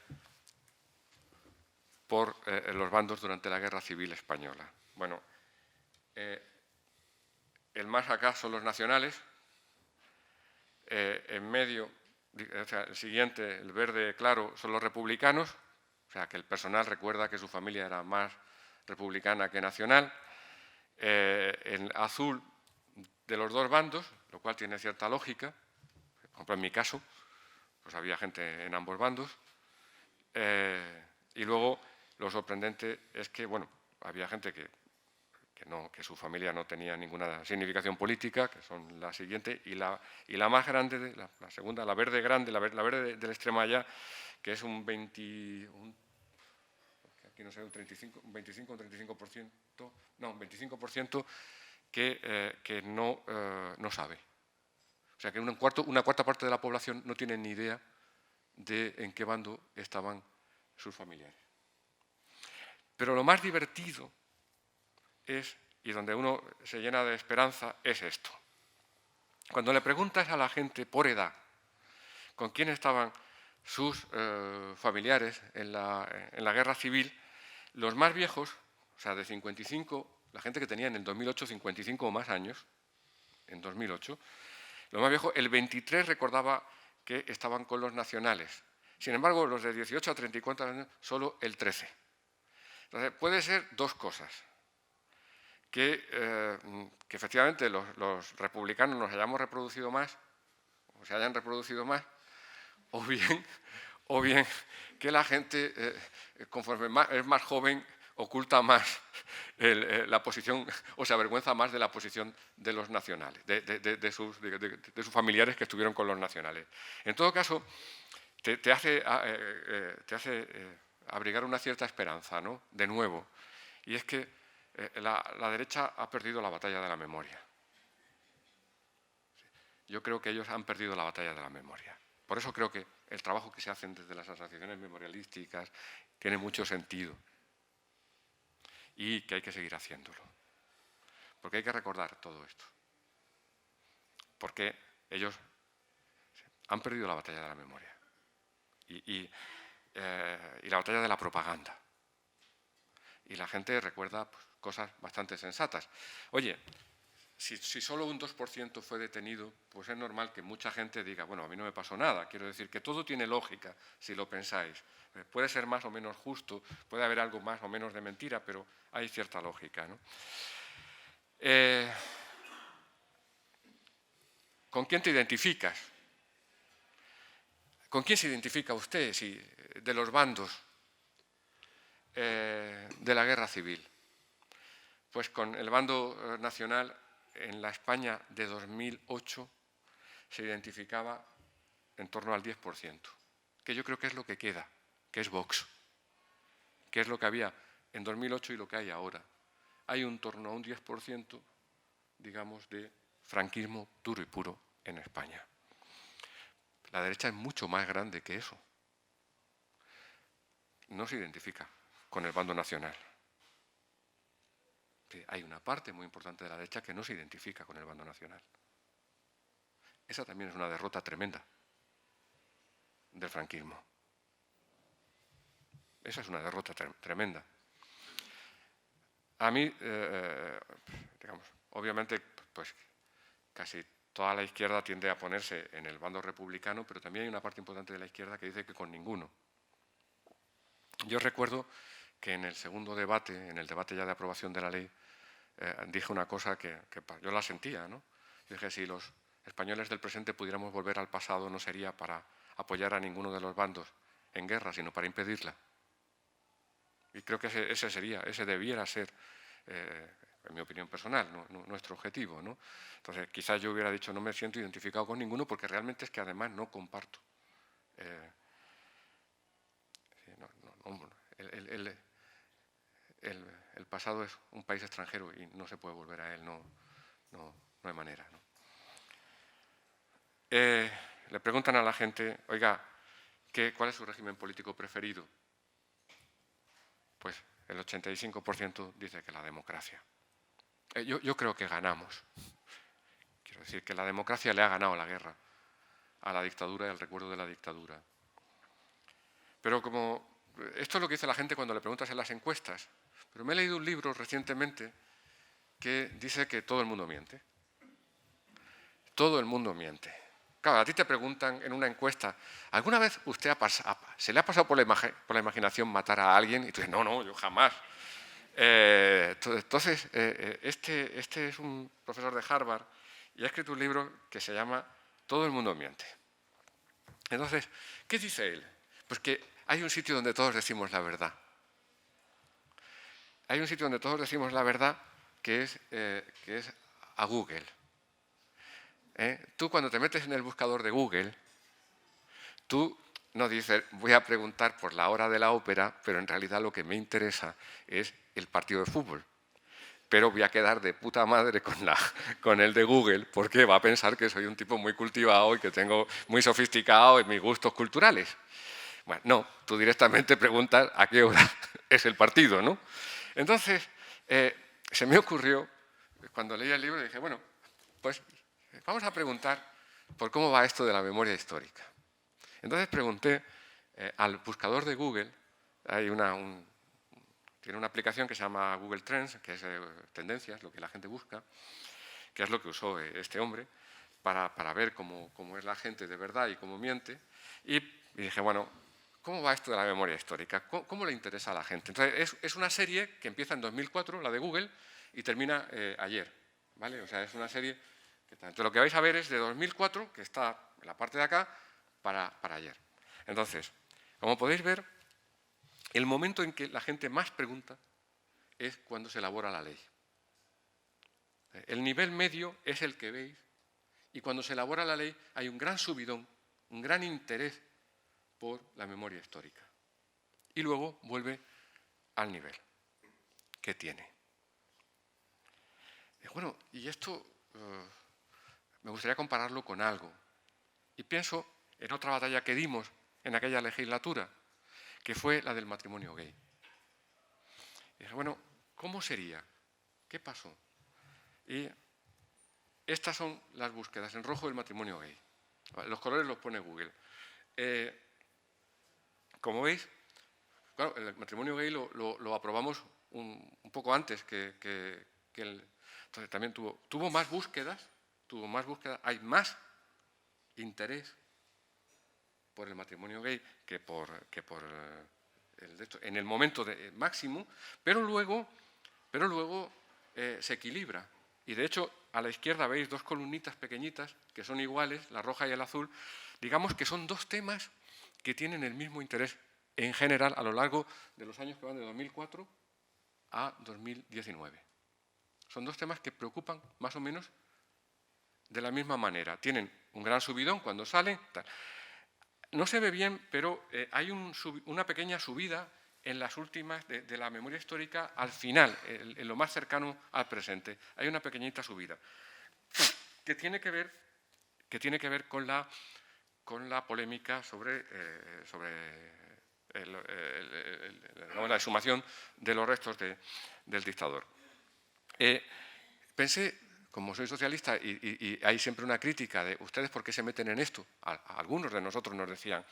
por los bandos durante la Guerra Civil Española. Bueno, el más acá son los nacionales, en medio, o sea, el siguiente, el verde claro, son los republicanos, o sea, que el personal recuerda que su familia era más republicana que nacional. En azul de los dos bandos, lo cual tiene cierta lógica. Por ejemplo, en mi caso, pues había gente en ambos bandos. Y luego, lo sorprendente es que, bueno, había gente que que su familia no tenía ninguna significación política, que son la siguiente, y la más grande, la segunda, la verde grande, la verde del extremo allá, que es un 25, aquí no sé, un 25 o 35%, no, un 25% que no sabe. O sea, que una cuarta parte de la población no tiene ni idea de en qué bando estaban sus familiares. Pero lo más divertido es, y donde uno se llena de esperanza, es esto. Cuando le preguntas a la gente por edad con quién estaban sus familiares en la guerra civil, los más viejos, o sea, de 55, la gente que tenía en el 2008 55 o más años, en 2008, los más viejos, el 23 recordaba que estaban con los nacionales. Sin embargo, los de 18 a 34 años, solo el 13. Entonces, puede ser dos cosas. Que efectivamente los republicanos nos hayamos reproducido más, o se hayan reproducido más, o bien que la gente, conforme es más joven, oculta más la posición, o se avergüenza más de la posición de los nacionales, de sus familiares que estuvieron con los nacionales. En todo caso, te hace abrigar una cierta esperanza, ¿no? De nuevo, y es que la derecha ha perdido la batalla de la memoria. Yo creo que ellos han perdido la batalla de la memoria. Por eso creo que el trabajo que se hace desde las asociaciones memorialísticas tiene mucho sentido y que hay que seguir haciéndolo. Porque hay que recordar todo esto. Porque ellos han perdido la batalla de la memoria y la batalla de la propaganda. Y la gente recuerda pues, cosas bastante sensatas. Oye, si solo un 2% fue detenido, pues es normal que mucha gente diga, bueno, a mí no me pasó nada. Quiero decir que todo tiene lógica, si lo pensáis. Puede ser más o menos justo, puede haber algo más o menos de mentira, pero hay cierta lógica, ¿no? ¿Con quién te identificas? ¿Con quién se identifica usted de los bandos de la guerra civil? Pues con el bando nacional en la España de 2008 se identificaba en torno al 10%, que yo creo que es lo que queda, que es Vox, que es lo que había en 2008 y lo que hay ahora. Hay un torno a un 10%, digamos, de franquismo duro y puro en España. La derecha es mucho más grande que eso. No se identifica con el bando nacional. Hay una parte muy importante de la derecha que no se identifica con el bando nacional. Esa también es una derrota tremenda del franquismo. Esa es una derrota tremenda. A mí, digamos, obviamente, pues casi toda la izquierda tiende a ponerse en el bando republicano, pero también hay una parte importante de la izquierda que dice que con ninguno. Yo recuerdo que en el segundo debate, en el debate ya de aprobación de la ley, dije una cosa que yo la sentía, ¿no? Dije, si los españoles del presente pudiéramos volver al pasado, no sería para apoyar a ninguno de los bandos en guerra, sino para impedirla. Y creo que ese debiera ser, en mi opinión personal, nuestro objetivo, ¿no? Entonces, quizás yo hubiera dicho, no me siento identificado con ninguno, porque realmente es que además no comparto. El pasado es un país extranjero y no se puede volver a él, no hay manera, ¿no? Le preguntan a la gente, oiga, ¿cuál es su régimen político preferido? Pues el 85% dice que la democracia. Yo creo que ganamos. Quiero decir que la democracia le ha ganado la guerra a la dictadura y al recuerdo de la dictadura. Pero como esto es lo que dice la gente cuando le preguntas en las encuestas, pero me he leído un libro recientemente que dice que todo el mundo miente. Todo el mundo miente. Claro, a ti te preguntan en una encuesta, ¿alguna vez se le ha pasado por la imaginación matar a alguien? Y tú dices, no, yo jamás. Entonces, este es un profesor de Harvard y ha escrito un libro que se llama Todo el mundo miente. Entonces, ¿qué dice él? Pues que hay un sitio donde todos decimos la verdad. Hay un sitio donde todos decimos la verdad que es a Google. Tú cuando te metes en el buscador de Google, tú no dices, voy a preguntar por la hora de la ópera, pero en realidad lo que me interesa es el partido de fútbol. Pero voy a quedar de puta madre con el de Google, porque va a pensar que soy un tipo muy cultivado y que tengo muy sofisticado en mis gustos culturales. Bueno, no, tú directamente preguntas a qué hora es el partido, ¿no? Entonces, se me ocurrió, cuando leí el libro, dije, bueno, pues vamos a preguntar por cómo va esto de la memoria histórica. Entonces pregunté al buscador de Google, tiene una aplicación que se llama Google Trends, que es tendencias, lo que la gente busca, que es lo que usó este hombre para ver cómo es la gente de verdad y cómo miente. Y dije, bueno, ¿cómo va esto de la memoria histórica? ¿Cómo le interesa a la gente? Entonces, es una serie que empieza en 2004, la de Google, y termina ayer, ¿vale? O sea, es una serie que entonces, lo que vais a ver es de 2004, que está en la parte de acá, para ayer. Entonces, como podéis ver, el momento en que la gente más pregunta es cuando se elabora la ley. El nivel medio es el que veis, y cuando se elabora la ley hay un gran subidón, un gran interés por la memoria histórica. Y luego vuelve al nivel que tiene. Bueno, y esto me gustaría compararlo con algo. Y pienso en otra batalla que dimos en aquella legislatura, que fue la del matrimonio gay. Y dije, bueno, ¿cómo sería? ¿Qué pasó? Y estas son las búsquedas en rojo del matrimonio gay. Los colores los pone Google. Como veis, claro, el matrimonio gay lo aprobamos un poco antes que el... Entonces también tuvo más búsquedas, hay más interés por el matrimonio gay que por en el momento máximo, pero luego se equilibra. Y de hecho, a la izquierda veis dos columnitas pequeñitas que son iguales, la roja y el azul. Digamos que son dos temas que tienen el mismo interés en general a lo largo de los años que van de 2004 a 2019. Son dos temas que preocupan más o menos de la misma manera. Tienen un gran subidón cuando salen. Tal. No se ve bien, pero hay una pequeña subida en las últimas de la memoria histórica al final, en lo más cercano al presente. Hay una pequeñita subida que tiene que ver con la polémica sobre la exhumación de los restos del dictador. Pensé, como soy socialista y hay siempre una crítica de ustedes por qué se meten en esto, algunos de nosotros nos decían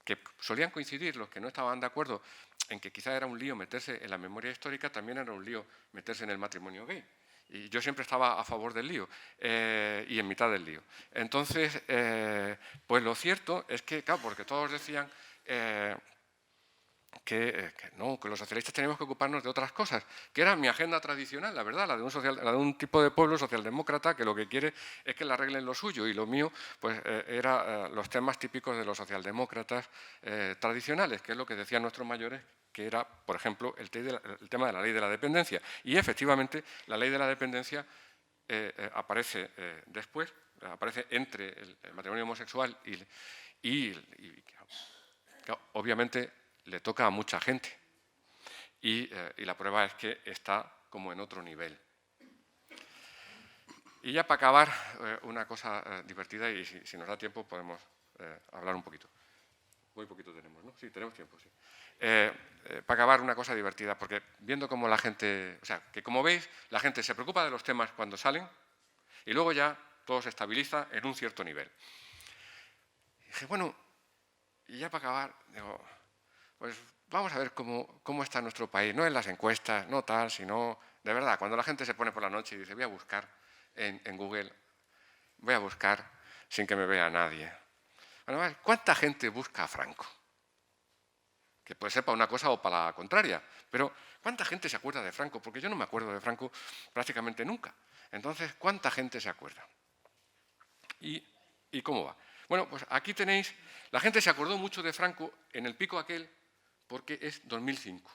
que solían coincidir los que no estaban de acuerdo en que quizá era un lío meterse en la memoria histórica, también era un lío meterse en el matrimonio gay. Y yo siempre estaba a favor del lío y en mitad del lío. Entonces, pues lo cierto es que, claro, porque todos decían que los socialistas teníamos que ocuparnos de otras cosas, que era mi agenda tradicional, la verdad, la de un tipo de pueblo socialdemócrata que lo que quiere es que le arreglen lo suyo, y lo mío pues era los temas típicos de los socialdemócratas tradicionales, que es lo que decían nuestros mayores, que era, por ejemplo, el tema de la ley de la dependencia. Y efectivamente, la ley de la dependencia aparece después, aparece entre el matrimonio homosexual y obviamente le toca a mucha gente y la prueba es que está como en otro nivel. Y ya para acabar, una cosa divertida, y si nos da tiempo podemos hablar un poquito. Muy poquito tenemos, ¿no? Sí, tenemos tiempo, sí. Para acabar, una cosa divertida, porque viendo cómo la gente... O sea, que como veis, la gente se preocupa de los temas cuando salen y luego ya todo se estabiliza en un cierto nivel. Y dije, bueno, y ya para acabar, digo, pues vamos a ver cómo está nuestro país, no en las encuestas, no tal, sino de verdad, cuando la gente se pone por la noche y dice, voy a buscar en Google, voy a buscar sin que me vea nadie. Bueno, ¿cuánta gente busca a Franco? Que puede ser para una cosa o para la contraria, pero ¿cuánta gente se acuerda de Franco? Porque yo no me acuerdo de Franco prácticamente nunca. Entonces, ¿cuánta gente se acuerda? ¿Y cómo va? Bueno, pues aquí tenéis, la gente se acordó mucho de Franco en el pico aquel porque es 2005.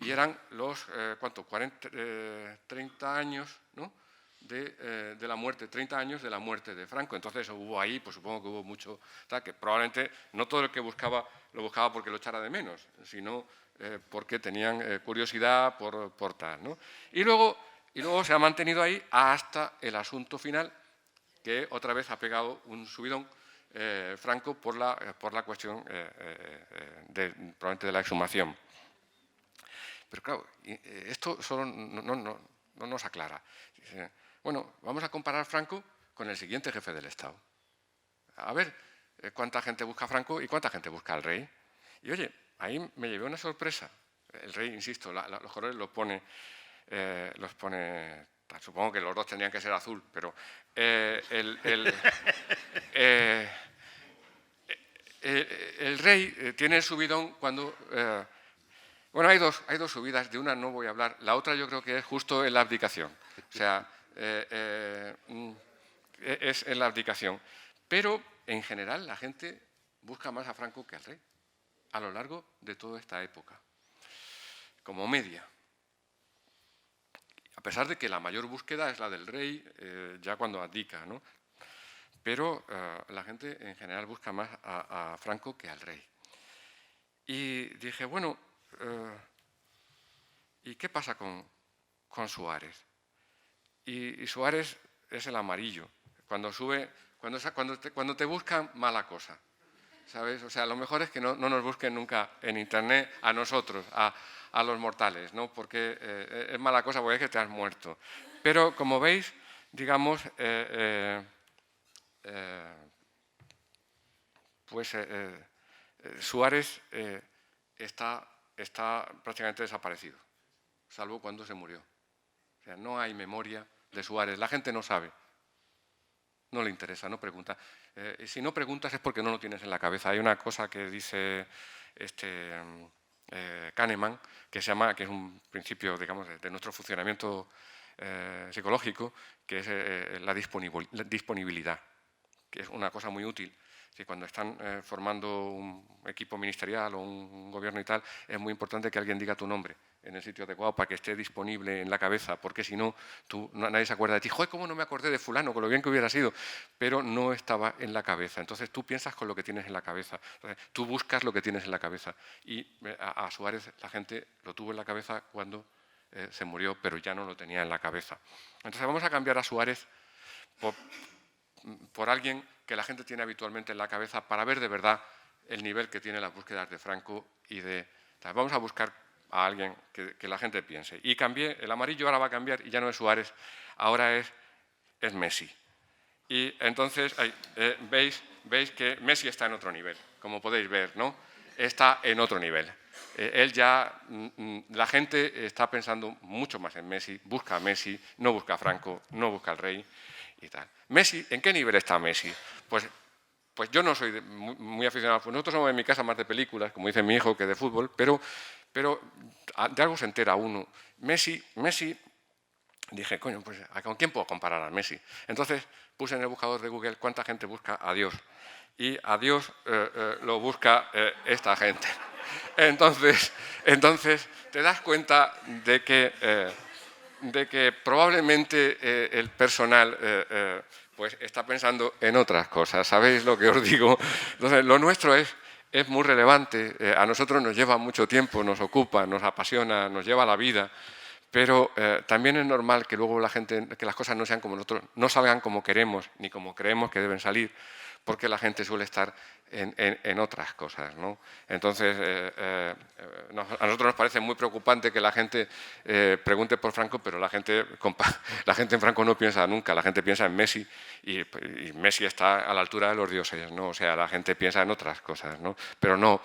Y eran los, ¿cuánto? 30 años, ¿no?, de la muerte, 30 años de la muerte de Franco. Entonces hubo ahí, pues supongo que hubo mucho, que probablemente no todo el que buscaba lo buscaba porque lo echara de menos, sino porque tenían curiosidad por tal, ¿no? Y luego se ha mantenido ahí hasta el asunto final, que otra vez ha pegado un subidón Franco por la cuestión probablemente de la exhumación. Pero claro, esto solo no nos aclara. Bueno, vamos a comparar Franco con el siguiente jefe del Estado. A ver cuánta gente busca a Franco y cuánta gente busca al rey. Y oye, ahí me llevé una sorpresa. El rey, insisto, los colores los pone, supongo que los dos tendrían que ser azul, pero el rey tiene el subidón cuando... bueno, hay dos subidas, de una no voy a hablar, la otra yo creo que es justo en la abdicación. O sea, es en la abdicación. Pero, en general, la gente busca más a Franco que al rey, a lo largo de toda esta época, como media. A pesar de que la mayor búsqueda es la del rey, ya cuando abdica, ¿no? Pero la gente, en general, busca más a Franco que al rey. Y dije, bueno, ¿y qué pasa con Suárez? Y Suárez es el amarillo. Cuando te buscan, mala cosa, ¿sabes? O sea, lo mejor es que no nos busquen nunca en Internet a nosotros, a los mortales, ¿no? Porque es mala cosa porque es que te has muerto. Pero, como veis, digamos, Suárez está prácticamente desaparecido, salvo cuando se murió. O sea, no hay memoria de Suárez. La gente no sabe, no le interesa, no pregunta. Si no preguntas es porque no lo tienes en la cabeza. Hay una cosa que dice Kahneman, que es un principio, digamos, de nuestro funcionamiento psicológico, que es la disponibilidad, que es una cosa muy útil. Si cuando están formando un equipo ministerial o un gobierno y tal, es muy importante que alguien diga tu nombre en el sitio adecuado para que esté disponible en la cabeza, porque si no, nadie se acuerda de ti. ¡Joder, cómo no me acordé de fulano, con lo bien que hubiera sido! Pero no estaba en la cabeza. Entonces tú piensas con lo que tienes en la cabeza. Entonces, tú buscas lo que tienes en la cabeza. Y a Suárez la gente lo tuvo en la cabeza cuando se murió, pero ya no lo tenía en la cabeza. Entonces vamos a cambiar a Suárez por alguien que la gente tiene habitualmente en la cabeza para ver de verdad el nivel que tiene las búsquedas de Franco y de... Vamos a buscar a alguien que la gente piense. Y cambié, el amarillo ahora va a cambiar y ya no es Suárez, ahora es Messi. Y entonces veis que Messi está en otro nivel, como podéis ver, ¿no? Está en otro nivel. Él ya, la gente está pensando mucho más en Messi, busca a Messi, no busca a Franco, no busca al rey y tal. Messi, ¿en qué nivel está Messi? Pues yo no soy muy aficionado. Pues nosotros somos en mi casa más de películas, como dice mi hijo, que de fútbol, pero de algo se entera uno. Messi, dije, coño, pues ¿con quién puedo comparar a Messi? Entonces puse en el buscador de Google cuánta gente busca a Dios. Y a Dios lo busca esta gente. Entonces te das cuenta de que probablemente el personal pues está pensando en otras cosas. ¿Sabéis lo que os digo? Entonces, lo nuestro es muy relevante. A nosotros nos lleva mucho tiempo, nos ocupa, nos apasiona, nos lleva la vida. Pero también es normal que luego que las cosas no sean como nosotros, no salgan como queremos ni como creemos que deben salir, porque la gente suele estar en otras cosas, ¿no? Entonces, a nosotros nos parece muy preocupante que la gente pregunte por Franco, pero la gente en Franco no piensa nunca, la gente piensa en Messi y Messi está a la altura de los dioses, ¿no? O sea, la gente piensa en otras cosas, ¿no? Pero no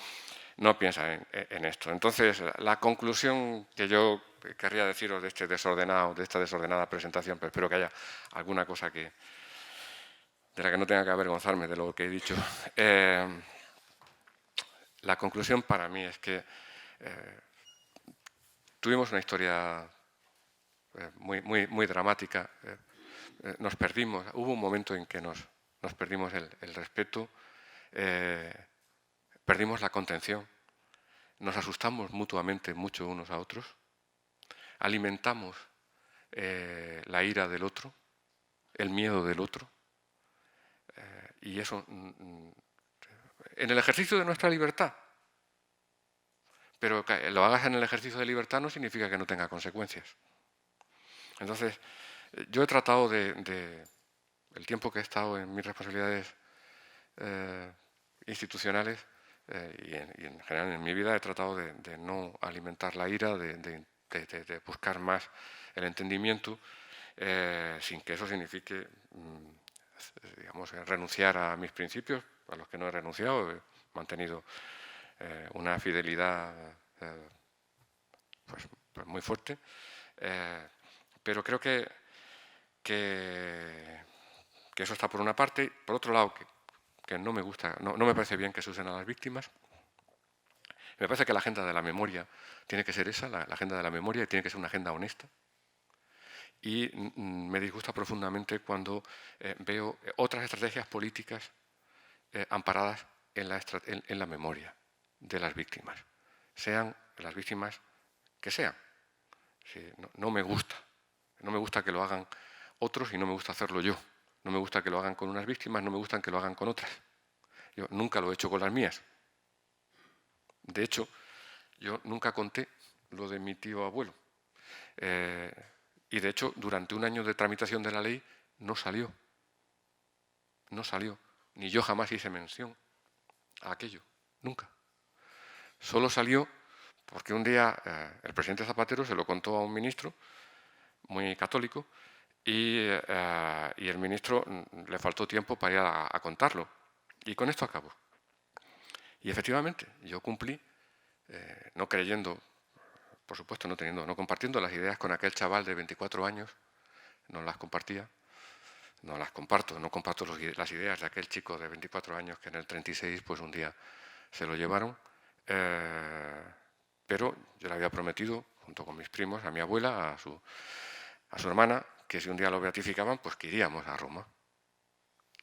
piensa en esto. Entonces, la conclusión que yo querría deciros de esta desordenada presentación, pero espero que haya alguna cosa de la que no tenga que avergonzarme de lo que he dicho. La conclusión para mí es que tuvimos una historia muy dramática. Nos perdimos, hubo un momento en que nos perdimos el respeto, perdimos la contención. nos asustamos mutuamente mucho unos a otros, alimentamos la ira del otro, el miedo del otro, y eso en el ejercicio de nuestra libertad. Pero que lo hagas en el ejercicio de libertad no significa que no tenga consecuencias. Entonces, yo he tratado el tiempo que he estado en mis responsabilidades institucionales y en general en mi vida he tratado de no alimentar la ira, de buscar más el entendimiento, sin que eso signifique, digamos, renunciar a mis principios, a los que no he renunciado. He mantenido una fidelidad pues muy fuerte, pero creo que eso está por una parte. Por otro lado, que no me gusta, no me parece bien que se usen a las víctimas. Me parece que la agenda de la memoria tiene que ser esa, la agenda de la memoria, y tiene que ser una agenda honesta. Y me disgusta profundamente cuando veo otras estrategias políticas amparadas en la memoria de las víctimas, sean las víctimas que sean. Sí, no me gusta. No me gusta que lo hagan otros y no me gusta hacerlo yo. No me gusta que lo hagan con unas víctimas, no me gusta que lo hagan con otras. Yo nunca lo he hecho con las mías. De hecho, yo nunca conté lo de mi tío abuelo. Y de hecho, durante un año de tramitación de la ley no salió. No salió. Ni yo jamás hice mención a aquello. Nunca. Solo salió porque un día el presidente Zapatero se lo contó a un ministro muy católico y el ministro le faltó tiempo para ir a contarlo. Y con esto acabo. Y efectivamente, yo cumplí, no creyendo, por supuesto no compartiendo las ideas con aquel chaval de 24 años, no las compartía, no las comparto, no comparto las ideas de aquel chico de 24 años que en el 36 pues un día se lo llevaron, pero yo le había prometido, junto con mis primos, a mi abuela, a su hermana, que si un día lo beatificaban, pues que iríamos a Roma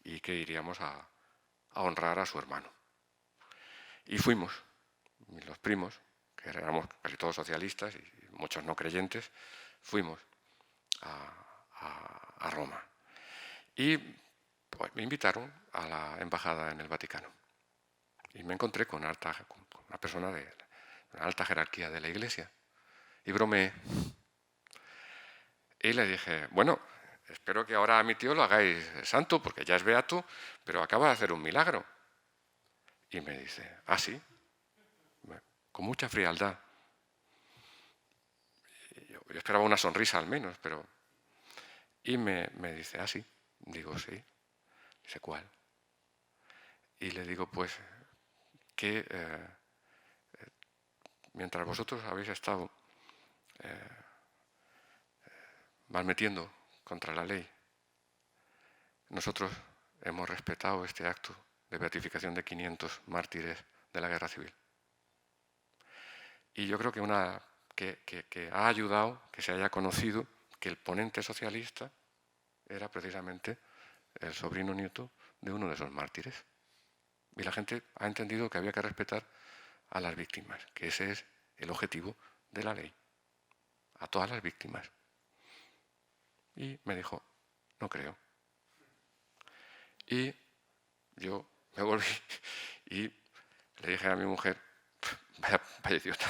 y que iríamos a honrar a su hermano. Y fuimos, los primos, que éramos casi todos socialistas y muchos no creyentes, fuimos a Roma. Y pues, me invitaron a la embajada en el Vaticano. Y me encontré con una persona de una alta jerarquía de la Iglesia. Y bromeé. Y le dije, bueno, espero que ahora a mi tío lo hagáis santo, porque ya es beato, pero acaba de hacer un milagro. Y me dice, ¿ah, sí? Con mucha frialdad. Yo esperaba una sonrisa al menos, pero... Y me dice, ¿ah, sí? Digo, sí. Dice, ¿cuál? Y le digo, pues, que mientras vosotros habéis estado malmetiendo contra la ley, nosotros hemos respetado este acto de beatificación de 500 mártires de la Guerra Civil. Y yo creo que ha ayudado que se haya conocido que el ponente socialista era precisamente el sobrino nieto de uno de esos mártires. Y la gente ha entendido que había que respetar a las víctimas, que ese es el objetivo de la ley, a todas las víctimas. Y me dijo, no creo. Y yo me volví y le dije a mi mujer, vaya idiota.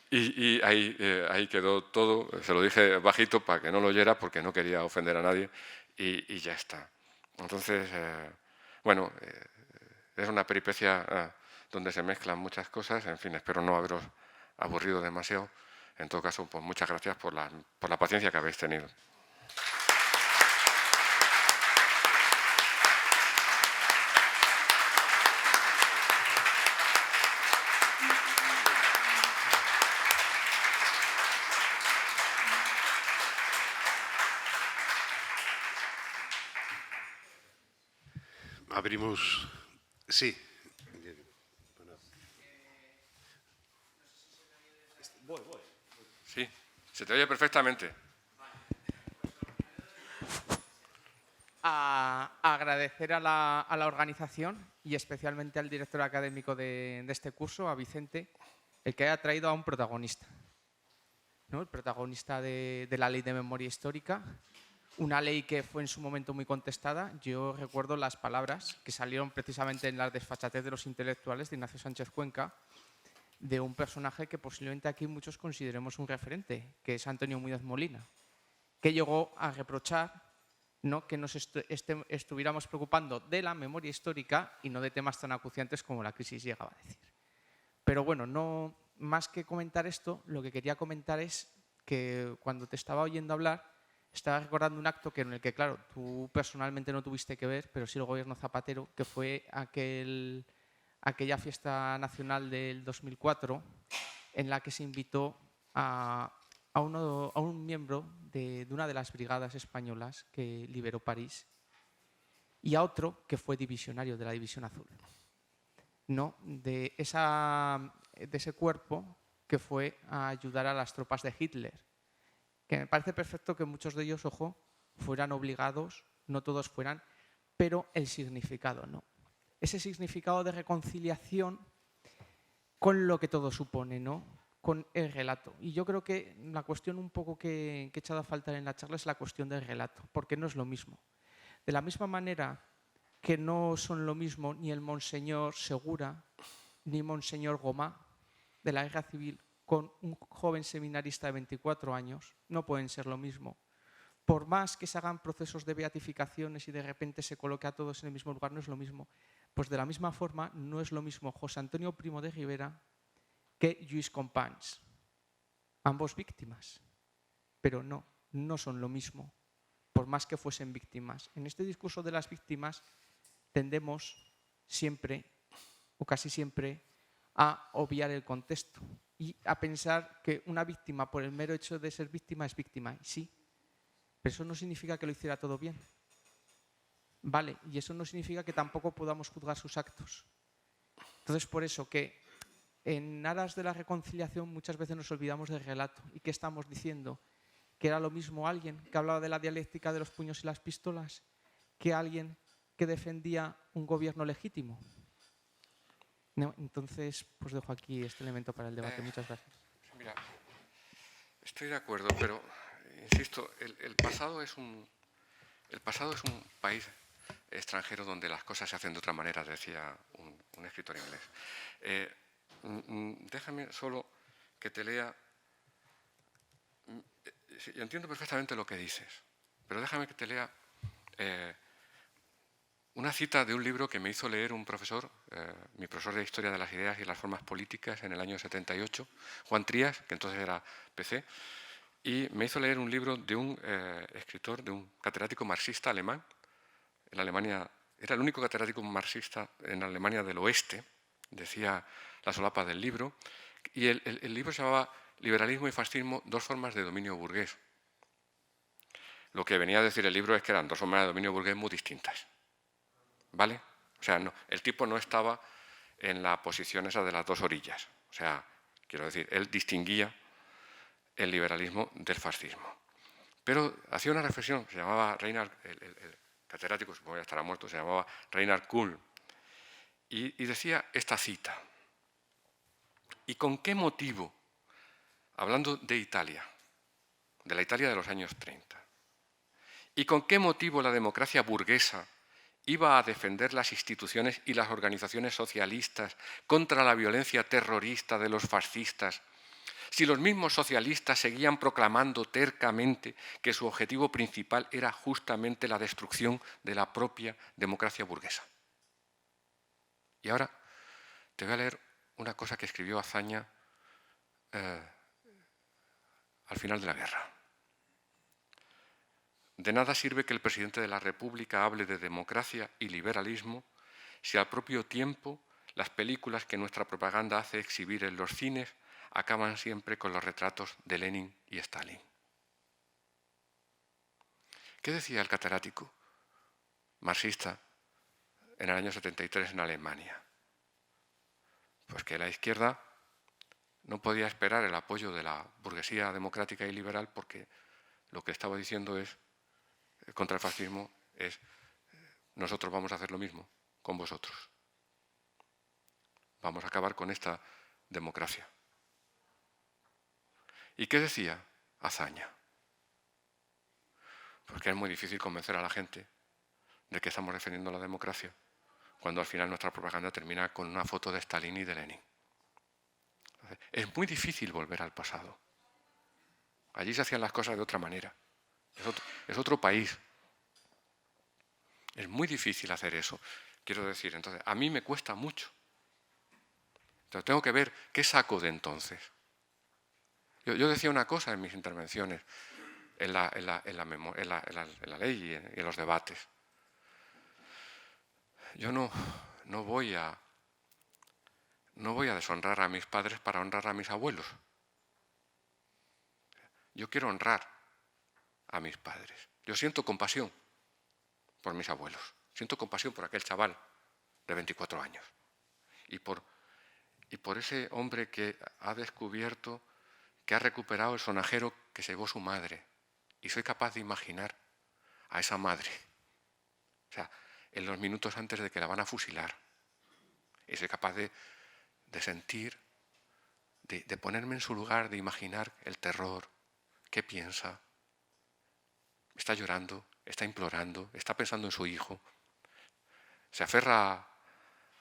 Y ahí quedó todo. Se lo dije bajito para que no lo oyera porque no quería ofender a nadie y ya está. Entonces, bueno, es una peripecia donde se mezclan muchas cosas. En fin, espero no haberos aburrido demasiado. En todo caso, pues muchas gracias por la paciencia que habéis tenido. Abrimos... Sí. Sí, se te oye perfectamente. a agradecer a la organización y especialmente al director académico de este curso, a Vicente, el que haya traído a un protagonista, ¿no? El protagonista de la Ley de Memoria Histórica, una ley que fue en su momento muy contestada. Yo recuerdo las palabras que salieron precisamente en la desfachatez de los intelectuales de Ignacio Sánchez Cuenca, de un personaje que posiblemente aquí muchos consideremos un referente, que es Antonio Muñoz Molina, que llegó a reprochar, ¿no?, que nos estuviéramos preocupando de la memoria histórica y no de temas tan acuciantes como la crisis llegaba a decir. Pero bueno, no más que comentar esto, lo que quería comentar es que cuando te estaba oyendo hablar, estaba recordando un acto en el que, claro, tú personalmente no tuviste que ver, pero sí el gobierno Zapatero, que fue aquella fiesta nacional del 2004 en la que se invitó a un miembro de una de las brigadas españolas que liberó París y a otro que fue divisionario de la División Azul, ¿no?, de ese cuerpo que fue a ayudar a las tropas de Hitler. Que me parece perfecto que muchos de ellos, ojo, fueran obligados, no todos fueran, pero el significado no. Ese significado de reconciliación con lo que todo supone, ¿no?, con el relato. Y yo creo que la cuestión un poco que he echado a faltar en la charla es la cuestión del relato, porque no es lo mismo. De la misma manera que no son lo mismo ni el Monseñor Segura ni Monseñor Gomá de la Guerra Civil con un joven seminarista de 24 años, no pueden ser lo mismo. Por más que se hagan procesos de beatificaciones y de repente se coloque a todos en el mismo lugar, no es lo mismo. Pues de la misma forma, no es lo mismo José Antonio Primo de Rivera que Lluís Companys. Ambos víctimas, pero no son lo mismo, por más que fuesen víctimas. En este discurso de las víctimas tendemos siempre, o casi siempre, a obviar el contexto y a pensar que una víctima, por el mero hecho de ser víctima, es víctima. Y sí, pero eso no significa que lo hiciera todo bien. Vale, y eso no significa que tampoco podamos juzgar sus actos. Entonces, por eso que en aras de la reconciliación muchas veces nos olvidamos del relato. ¿Y qué estamos diciendo? Que era lo mismo alguien que hablaba de la dialéctica de los puños y las pistolas que alguien que defendía un gobierno legítimo. No, entonces, pues dejo aquí este elemento para el debate. Muchas gracias. Mira, estoy de acuerdo, pero insisto, el pasado es un país extranjero donde las cosas se hacen de otra manera, decía un escritor inglés. Déjame solo que te lea. Yo entiendo perfectamente lo que dices, pero déjame que te lea una cita de un libro que me hizo leer un profesor, mi profesor de Historia de las Ideas y las Formas Políticas en el año 78, Juan Trías, que entonces era PC, y me hizo leer un libro de un escritor, de un catedrático marxista alemán. En Alemania, era el único catedrático marxista en Alemania del oeste, decía la solapa del libro, y el libro se llamaba Liberalismo y fascismo, dos formas de dominio burgués. Lo que venía a decir el libro es que eran dos formas de dominio burgués muy distintas. ¿Vale? O sea, no, el tipo no estaba en la posición esa de las dos orillas. O sea, quiero decir, él distinguía el liberalismo del fascismo. Pero hacía una reflexión, se llamaba Reinhard, el catedrático, supongo que ya estará muerto, se llamaba Reinhard Kuhl, y decía esta cita. ¿Y con qué motivo, hablando de Italia, de la Italia de los años 30, y con qué motivo la democracia burguesa iba a defender las instituciones y las organizaciones socialistas contra la violencia terrorista de los fascistas, si los mismos socialistas seguían proclamando tercamente que su objetivo principal era justamente la destrucción de la propia democracia burguesa? Y ahora te voy a leer una cosa que escribió Azaña al final de la guerra. De nada sirve que el presidente de la República hable de democracia y liberalismo si al propio tiempo las películas que nuestra propaganda hace exhibir en los cines acaban siempre con los retratos de Lenin y Stalin. ¿Qué decía el catedrático marxista en el año 73 en Alemania? Pues que la izquierda no podía esperar el apoyo de la burguesía democrática y liberal porque lo que estaba diciendo es contra el fascismo es: nosotros vamos a hacer lo mismo con vosotros. Vamos a acabar con esta democracia. ¿Y qué decía Azaña? Porque es muy difícil convencer a la gente de que estamos defendiendo la democracia cuando al final nuestra propaganda termina con una foto de Stalin y de Lenin. Es muy difícil volver al pasado. Allí se hacían las cosas de otra manera. Es otro país. Es muy difícil hacer eso. Quiero decir, entonces, a mí me cuesta mucho. Entonces, tengo que ver qué saco de entonces. Yo decía una cosa en mis intervenciones, en la ley y en los debates. Yo no voy a deshonrar a mis padres para honrar a mis abuelos. Yo quiero honrar a mis padres. Yo siento compasión por mis abuelos. Siento compasión por aquel chaval de 24 años. Y por ese hombre que ha descubierto, que ha recuperado el sonajero que se llevó su madre. Y soy capaz de imaginar a esa madre, o sea, en los minutos antes de que la van a fusilar. Y soy capaz de sentir, de ponerme en su lugar, de imaginar el terror. ¿Qué piensa? Está llorando, está implorando, está pensando en su hijo. Se aferra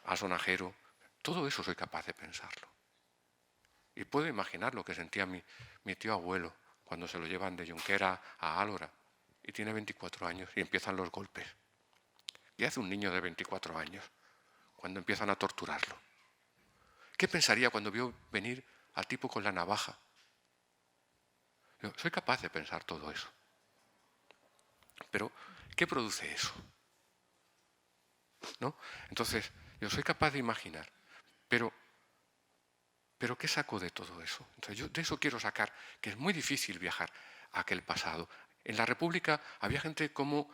al sonajero. Todo eso soy capaz de pensarlo. Y puedo imaginar lo que sentía mi tío abuelo cuando se lo llevan de Junquera a Álora y tiene 24 años y empiezan los golpes. ¿Qué hace un niño de 24 años cuando empiezan a torturarlo? ¿Qué pensaría cuando vio venir al tipo con la navaja? Yo soy capaz de pensar todo eso. Pero, ¿qué produce eso? ¿No? Entonces, yo soy capaz de imaginar, pero ¿qué saco de todo eso? Entonces, yo de eso quiero sacar que es muy difícil viajar a aquel pasado. En la República había gente como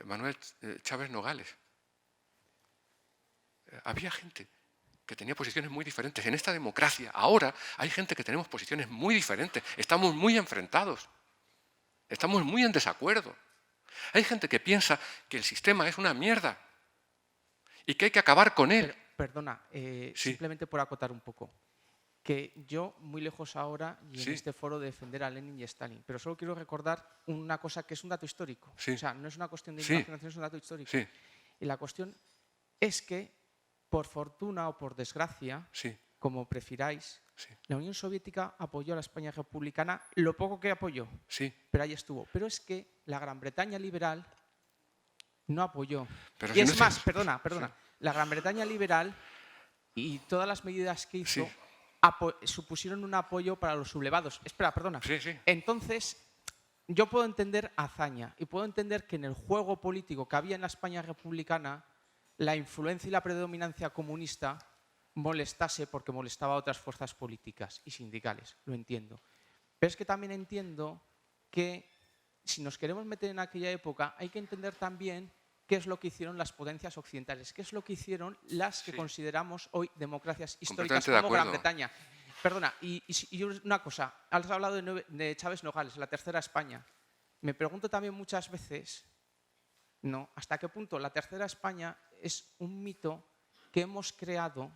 Manuel Chávez Nogales. Había gente que tenía posiciones muy diferentes. En esta democracia, ahora, hay gente que tenemos posiciones muy diferentes. Estamos muy enfrentados. Estamos muy en desacuerdo. Hay gente que piensa que el sistema es una mierda y que hay que acabar con él. Perdona, Sí. simplemente por acotar un poco. Que yo, muy lejos ahora, y en Sí. este foro, de defender a Lenin y a Stalin. Pero solo quiero recordar una cosa que es un dato histórico. Sí. O sea, no es una cuestión de Sí. imaginación, es un dato histórico. Sí, Y la cuestión es que, por fortuna o por desgracia, sí, como prefiráis, sí, la Unión Soviética apoyó a la España republicana lo poco que apoyó, sí. pero ahí estuvo. Pero es que la Gran Bretaña liberal no apoyó. Pero Y si es no más, se- perdona, la Gran Bretaña liberal y todas las medidas que hizo Sí. supusieron un apoyo para los sublevados. Espera, perdona. Sí, sí. Entonces, yo puedo entender a Azaña y puedo entender que en el juego político que había en la España republicana, la influencia y la predominancia comunista molestase porque molestaba a otras fuerzas políticas y sindicales. Lo entiendo. Pero es que también entiendo que si nos queremos meter en aquella época, hay que entender también qué es lo que hicieron las potencias occidentales, qué es lo que hicieron las que Sí. consideramos hoy democracias históricas Completamente de como Gran acuerdo. Bretaña. Perdona, y una cosa, has hablado de Chávez Nogales, la tercera España. Me pregunto también muchas veces, ¿no?, hasta qué punto la tercera España es un mito que hemos creado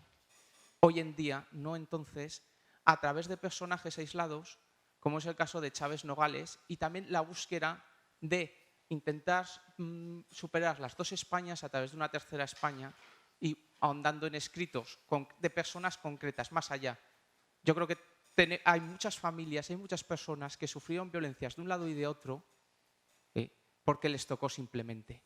hoy en día, no entonces, a través de personajes aislados, como es el caso de Chávez Nogales, y también la búsqueda de intentar superar las dos Españas a través de una tercera España y ahondando en escritos de personas concretas, más allá. Yo creo que hay muchas familias, hay muchas personas que sufrieron violencias de un lado y de otro porque les tocó simplemente.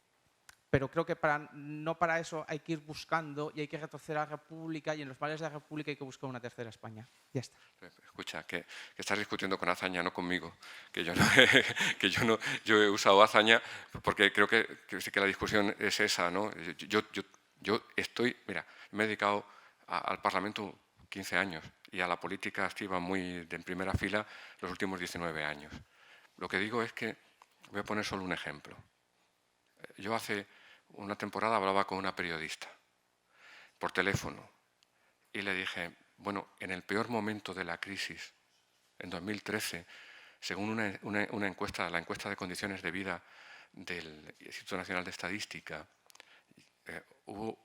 Pero creo que no para eso hay que ir buscando y hay que retroceder a la República, y en los males de la República hay que buscar una tercera España. Ya está. Escucha, que estás discutiendo con Azaña, no conmigo. Que yo no, yo he usado Azaña porque creo que la discusión es esa, ¿no? Yo estoy, mira, me he dedicado al Parlamento 15 años y a la política activa muy en primera fila los últimos 19 años. Lo que digo es que, voy a poner solo un ejemplo. Yo hace una temporada hablaba con una periodista por teléfono y le dije, bueno, en el peor momento de la crisis, en 2013, según una encuesta, la encuesta de condiciones de vida del Instituto Nacional de Estadística, hubo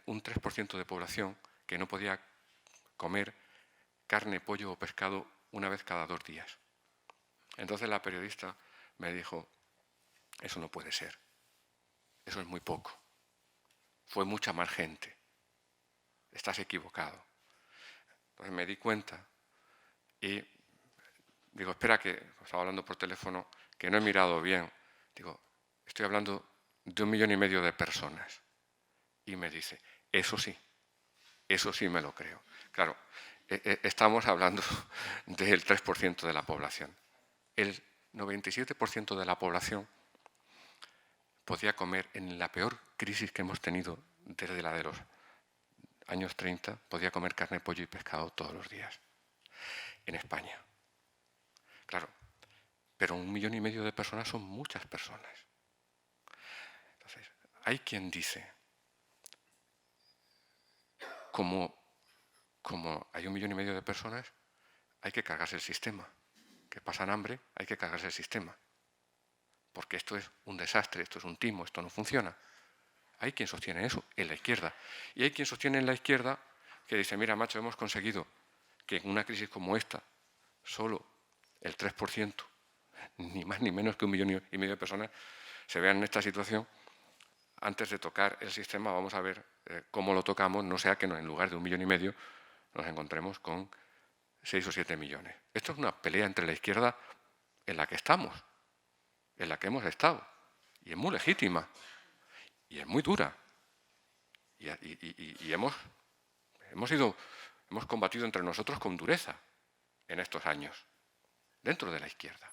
un 3% de población que no podía comer carne, pollo o pescado una vez cada 2 días. Entonces la periodista me dijo, eso no puede ser, eso es muy poco, fue mucha más gente, estás equivocado. Entonces me di cuenta y digo, espera que, estaba hablando por teléfono, que no he mirado bien. Digo, estoy hablando de 1,5 millones de personas. Y me dice, eso sí me lo creo. Claro, estamos hablando del 3% de la población. El 97% de la población podía comer en la peor crisis que hemos tenido desde la de los años 30, podía comer carne, pollo y pescado todos los días. En España. Claro, pero 1,5 millones de personas son muchas personas. Entonces, hay quien dice, como hay 1,5 millones de personas, hay que cargarse el sistema. Que pasan hambre, hay que cargarse el sistema. Porque esto es un desastre, esto es un timo, esto no funciona. Hay quien sostiene eso en la izquierda. Y hay quien sostiene en la izquierda que dice, mira, macho, hemos conseguido que en una crisis como esta, solo el 3%, ni más ni menos que 1,5 millones de personas, se vean en esta situación. Antes de tocar el sistema, vamos a ver cómo lo tocamos, no sea que en lugar de 1,5 millones nos encontremos con 6 o 7 millones. Esto es una pelea entre la izquierda en la que estamos, en la que hemos estado, y es muy legítima, y es muy dura. Y hemos combatido entre nosotros con dureza en estos años, dentro de la izquierda.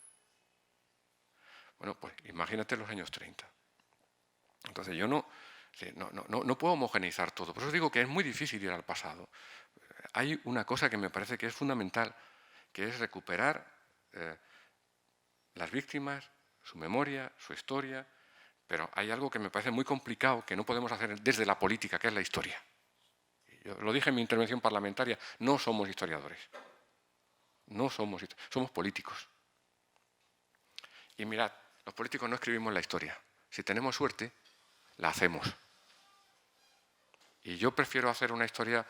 Bueno, pues imagínate los años 30. Entonces yo no puedo homogeneizar todo. Por eso digo que es muy difícil ir al pasado. Hay una cosa que me parece que es fundamental, que es recuperar las víctimas, su memoria, su historia, pero hay algo que me parece muy complicado que no podemos hacer desde la política, que es la historia. Yo lo dije en mi intervención parlamentaria, no somos historiadores. Somos políticos. Y mirad, los políticos no escribimos la historia. Si tenemos suerte, la hacemos. Y yo prefiero hacer una historia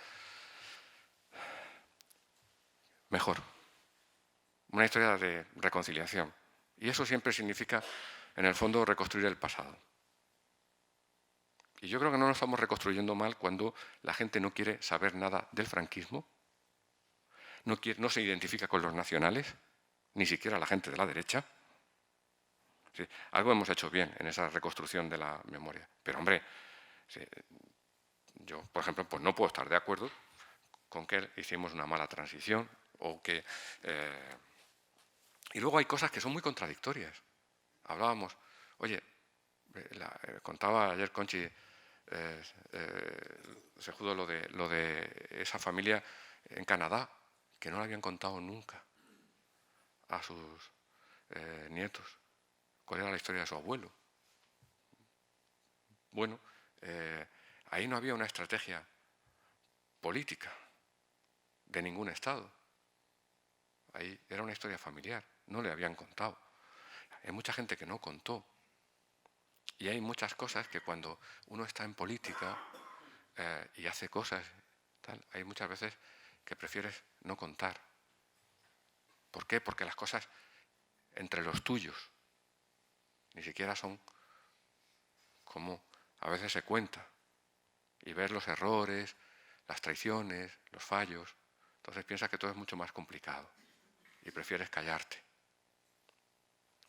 mejor. Una historia de reconciliación. Y eso siempre significa, en el fondo, reconstruir el pasado. Y yo creo que no lo estamos reconstruyendo mal cuando la gente no quiere saber nada del franquismo, no se identifica con los nacionales, ni siquiera la gente de la derecha. Sí, algo hemos hecho bien en esa reconstrucción de la memoria. Pero, hombre, sí, yo, por ejemplo, pues no puedo estar de acuerdo con que hicimos una mala transición o que... Y luego hay cosas que son muy contradictorias. Hablábamos, oye, contaba ayer Conchi Sejudo lo de esa familia en Canadá, que no le habían contado nunca a sus nietos cuál era la historia de su abuelo. Bueno, ahí no había una estrategia política de ningún Estado. Ahí era una historia familiar, no le habían contado. Hay mucha gente que no contó. Y hay muchas cosas que cuando uno está en política y hace cosas, hay muchas veces que prefieres no contar. ¿Por qué? Porque las cosas entre los tuyos ni siquiera son como a veces se cuenta. Y ver los errores, las traiciones, los fallos. Entonces piensas que todo es mucho más complicado y prefieres callarte.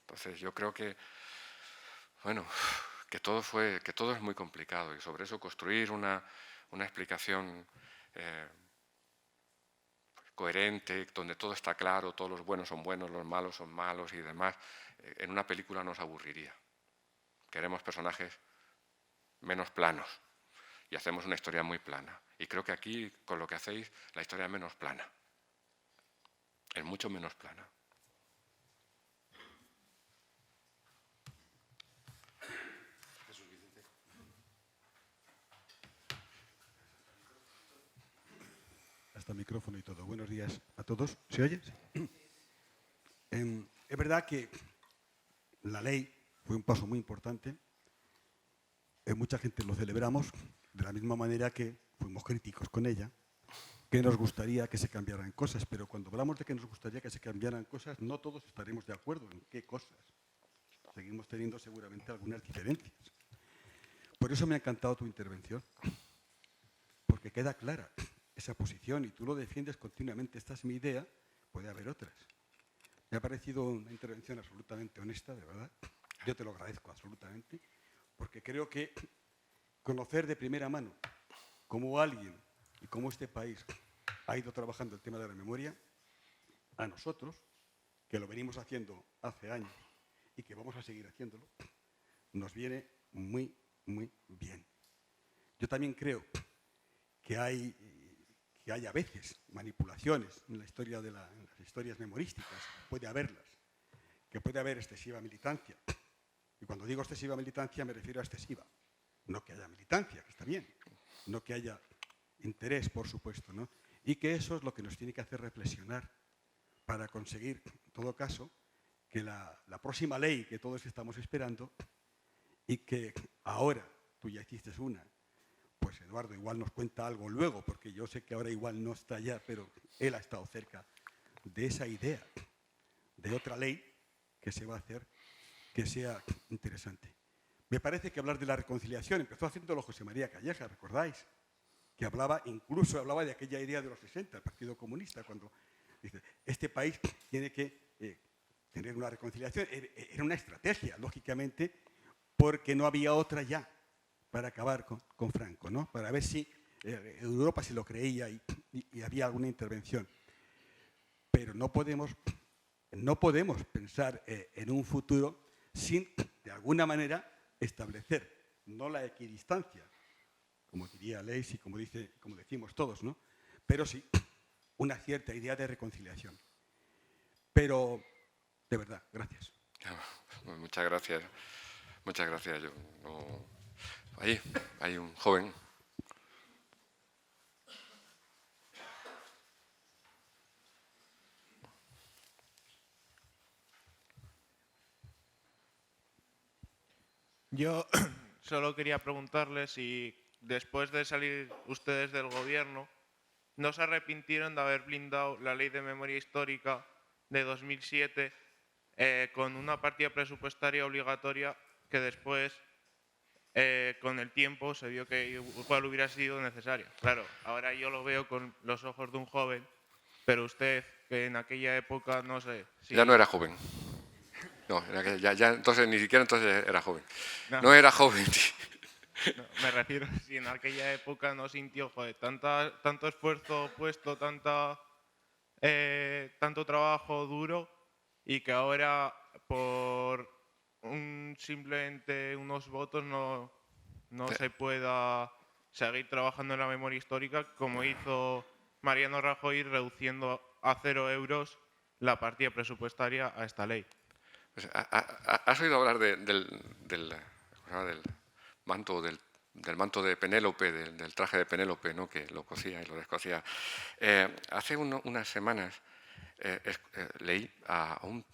Entonces yo creo que, bueno, que todo es muy complicado y sobre eso construir una explicación coherente, donde todo está claro, todos los buenos son buenos, los malos son malos y demás, en una película nos aburriría. Queremos personajes menos planos y hacemos una historia muy plana. Y creo que aquí, con lo que hacéis, la historia es menos plana. Es mucho menos plana. Hasta micrófono y todo. Buenos días a todos. ¿Se oye? Sí. Es verdad que la ley fue un paso muy importante. Mucha gente lo celebramos de la misma manera que fuimos críticos con ella, que nos gustaría que se cambiaran cosas, pero cuando hablamos de que nos gustaría que se cambiaran cosas, no todos estaremos de acuerdo en qué cosas. Seguimos teniendo seguramente algunas diferencias. Por eso me ha encantado tu intervención, porque queda clara esa posición y tú lo defiendes continuamente. Esta es mi idea, puede haber otras. Me ha parecido una intervención absolutamente honesta, de verdad. Yo te lo agradezco absolutamente, porque creo que conocer de primera mano cómo alguien y cómo este país ha ido trabajando el tema de la memoria, a nosotros, que lo venimos haciendo hace años y que vamos a seguir haciéndolo, nos viene muy, muy bien. Yo también creo que hay a veces manipulaciones en la historia en las historias memorísticas, puede haberlas, que puede haber excesiva militancia. Y cuando digo excesiva militancia me refiero a excesiva. No que haya militancia, que está bien, no que haya interés, por supuesto, ¿no? Y que eso es lo que nos tiene que hacer reflexionar para conseguir, en todo caso, que la próxima ley que todos estamos esperando y que ahora tú ya hiciste una, pues Eduardo igual nos cuenta algo luego, porque yo sé que ahora igual no está allá, pero él ha estado cerca de esa idea, de otra ley que se va a hacer, que sea interesante. Me parece que hablar de la reconciliación empezó haciéndolo José María Calleja, ¿recordáis? Que incluso hablaba de aquella idea de los 60, el Partido Comunista, cuando dice, este país tiene que tener una reconciliación. Era una estrategia, lógicamente, porque no había otra ya para acabar con Franco, ¿no? Para ver si Europa se lo creía y había alguna intervención. Pero no podemos pensar en un futuro sin, de alguna manera, establecer no la equidistancia, como diría Leis y como decimos todos, ¿no? Pero sí una cierta idea de reconciliación. Pero, de verdad, gracias. Muchas gracias. Muchas gracias. Ahí hay un joven. Yo solo quería preguntarle si después de salir ustedes del gobierno no se arrepintieron de haber blindado la Ley de Memoria Histórica de 2007 con una partida presupuestaria obligatoria que después, con el tiempo, se vio que igual hubiera sido necesaria. Claro, ahora yo lo veo con los ojos de un joven, pero usted, que en aquella época, no sé... Si... Ya no era joven. No, ya entonces, ni siquiera entonces era joven. No era joven. No, me refiero si en aquella época no sintió, joder, tanto esfuerzo puesto, tanto trabajo duro, y que ahora por simplemente unos votos no se pueda seguir trabajando en la memoria histórica como hizo Mariano Rajoy, reduciendo a 0 euros la partida presupuestaria a esta ley. Pues, ¿has oído hablar del manto de Penélope, del traje de Penélope, ¿no? Que lo cosía y lo descosía? Hace unas semanas leí a un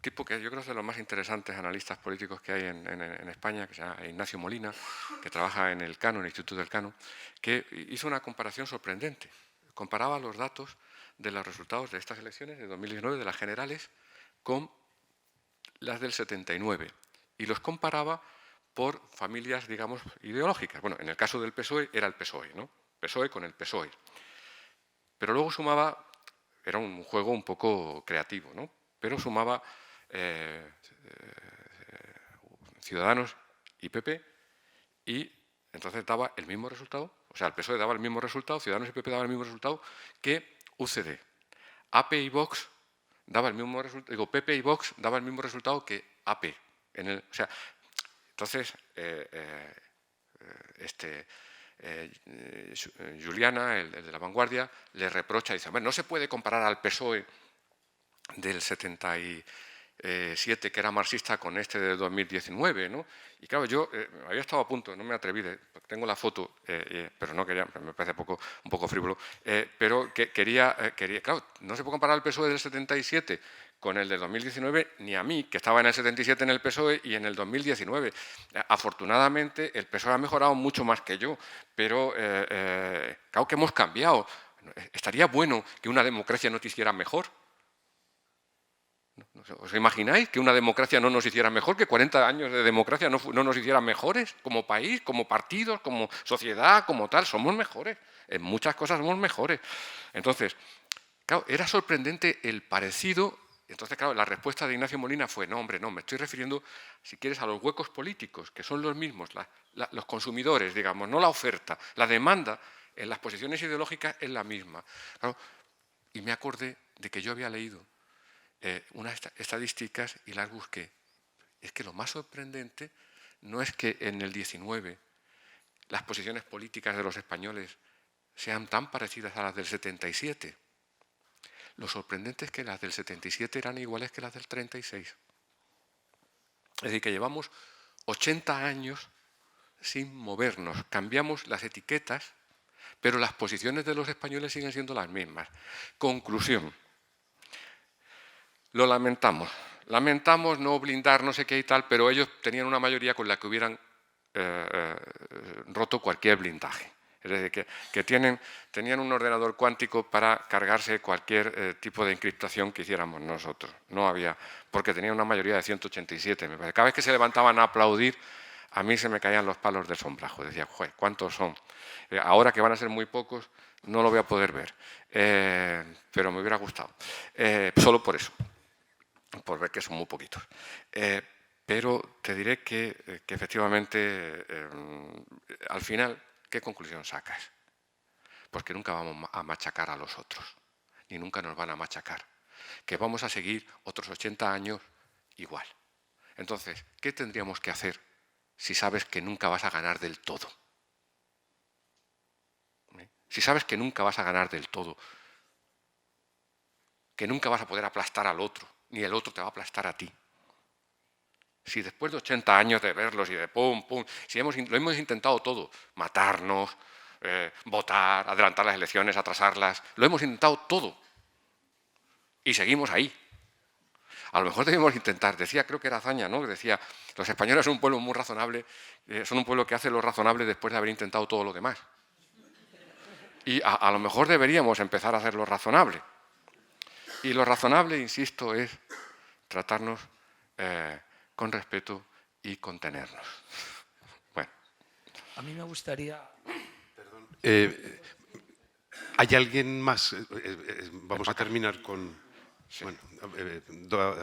tipo que yo creo que es de los más interesantes analistas políticos que hay en España, que se llama Ignacio Molina, que trabaja en el Cano, en el Instituto del Cano, que hizo una comparación sorprendente. Comparaba los datos de los resultados de estas elecciones de 2019, de las generales, con las del 79, y los comparaba por familias, digamos, ideológicas. Bueno, en el caso del PSOE era el PSOE, ¿no? PSOE con el PSOE. Pero luego sumaba, era un juego un poco creativo, ¿no? Pero sumaba Ciudadanos y PP, y entonces daba el mismo resultado, o sea, el PSOE daba el mismo resultado, Ciudadanos y PP daban el mismo resultado que UCD. AP y Vox daba el mismo resultado, digo, PP y Vox daba el mismo resultado que AP. O sea, entonces, Juliana, el de La Vanguardia, le reprocha y dice, bueno, no se puede comparar al PSOE del 77, que era marxista, con este de 2019, ¿no? Y claro, yo había estado a punto, no me atreví, tengo la foto, pero no quería, me parece un poco frívolo, pero quería, claro, no se puede comparar el PSOE del 77 con el de 2019 ni a mí, que estaba en el 77 en el PSOE y en el 2019. Afortunadamente, el PSOE ha mejorado mucho más que yo, pero claro que hemos cambiado. Estaría bueno que una democracia no te hiciera mejor. ¿Os imagináis que una democracia no nos hiciera mejor, que 40 años de democracia no nos hicieran mejores como país, como partidos, como sociedad, como tal? Somos mejores, en muchas cosas somos mejores. Entonces, claro, era sorprendente el parecido. Entonces, claro, la respuesta de Ignacio Molina fue: no, hombre, no, me estoy refiriendo, si quieres, a los huecos políticos, que son los mismos, los consumidores, digamos, no la oferta. La demanda en las posiciones ideológicas es la misma. Claro, y me acordé de que yo había leído unas estadísticas y las busqué. Es que lo más sorprendente no es que en el 19 las posiciones políticas de los españoles sean tan parecidas a las del 77. Lo sorprendente es que las del 77 eran iguales que las del 36. Es decir, que llevamos 80 años sin movernos. Cambiamos las etiquetas, pero las posiciones de los españoles siguen siendo las mismas. Conclusión. Lo lamentamos. Lamentamos no blindar no sé qué y tal, pero ellos tenían una mayoría con la que hubieran roto cualquier blindaje. Es decir, que tenían un ordenador cuántico para cargarse cualquier tipo de encriptación que hiciéramos nosotros. No había, porque tenían una mayoría de 187. Me parece. Cada vez que se levantaban a aplaudir, a mí se me caían los palos del sombrajo. Decía, joder, ¿cuántos son? Ahora que van a ser muy pocos, no lo voy a poder ver. Pero me hubiera gustado. Solo por eso, por ver que son muy poquitos. Pero te diré que efectivamente, al final, ¿qué conclusión sacas? Pues que nunca vamos a machacar a los otros, ni nunca nos van a machacar, que vamos a seguir otros 80 años igual. Entonces, ¿qué tendríamos que hacer si sabes que nunca vas a ganar del todo? Si sabes que nunca vas a ganar del todo, que nunca vas a poder aplastar al otro, ni el otro te va a aplastar a ti. Si después de 80 años de verlos y de pum, pum, si lo hemos intentado todo, matarnos, votar, adelantar las elecciones, atrasarlas, lo hemos intentado todo y seguimos ahí. A lo mejor debemos intentar, decía, creo que era Azaña, ¿no? Decía, los españoles son un pueblo muy razonable, son un pueblo que hace lo razonable después de haber intentado todo lo demás. Y a lo mejor deberíamos empezar a hacer lo razonable. Y lo razonable, insisto, es tratarnos con respeto y contenernos. Bueno. A mí me gustaría... Perdón. ¿Hay alguien más? Vamos a terminar con... Sí. Bueno,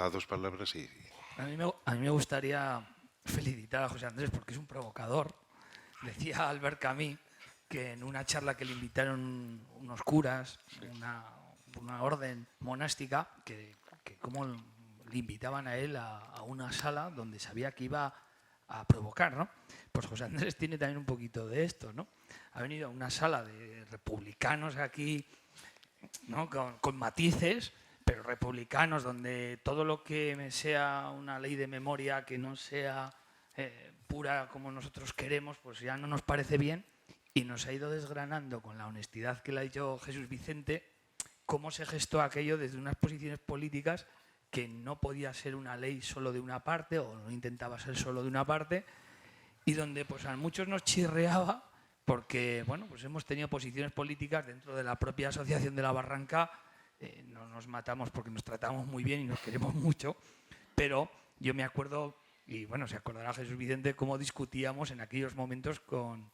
a dos palabras y... A mí me gustaría felicitar a José Andrés porque es un provocador. Decía Albert Camus que en una charla que le invitaron unos curas, sí, una orden monástica, que como le invitaban a él a una sala donde sabía que iba a provocar, ¿no? Pues José Andrés tiene también un poquito de esto, ¿no? Ha venido a una sala de republicanos aquí, ¿no? con matices, pero republicanos, donde todo lo que sea una ley de memoria que no sea pura como nosotros queremos, pues ya no nos parece bien, y nos ha ido desgranando con la honestidad que le ha dicho Jesús Vicente cómo se gestó aquello desde unas posiciones políticas que no podía ser una ley solo de una parte, o no intentaba ser solo de una parte, y donde pues a muchos nos chirreaba porque bueno, pues hemos tenido posiciones políticas dentro de la propia Asociación de la Barranca. No nos matamos porque nos tratamos muy bien y nos queremos mucho, pero yo me acuerdo, y bueno, se acordará Jesús Vicente, cómo discutíamos en aquellos momentos con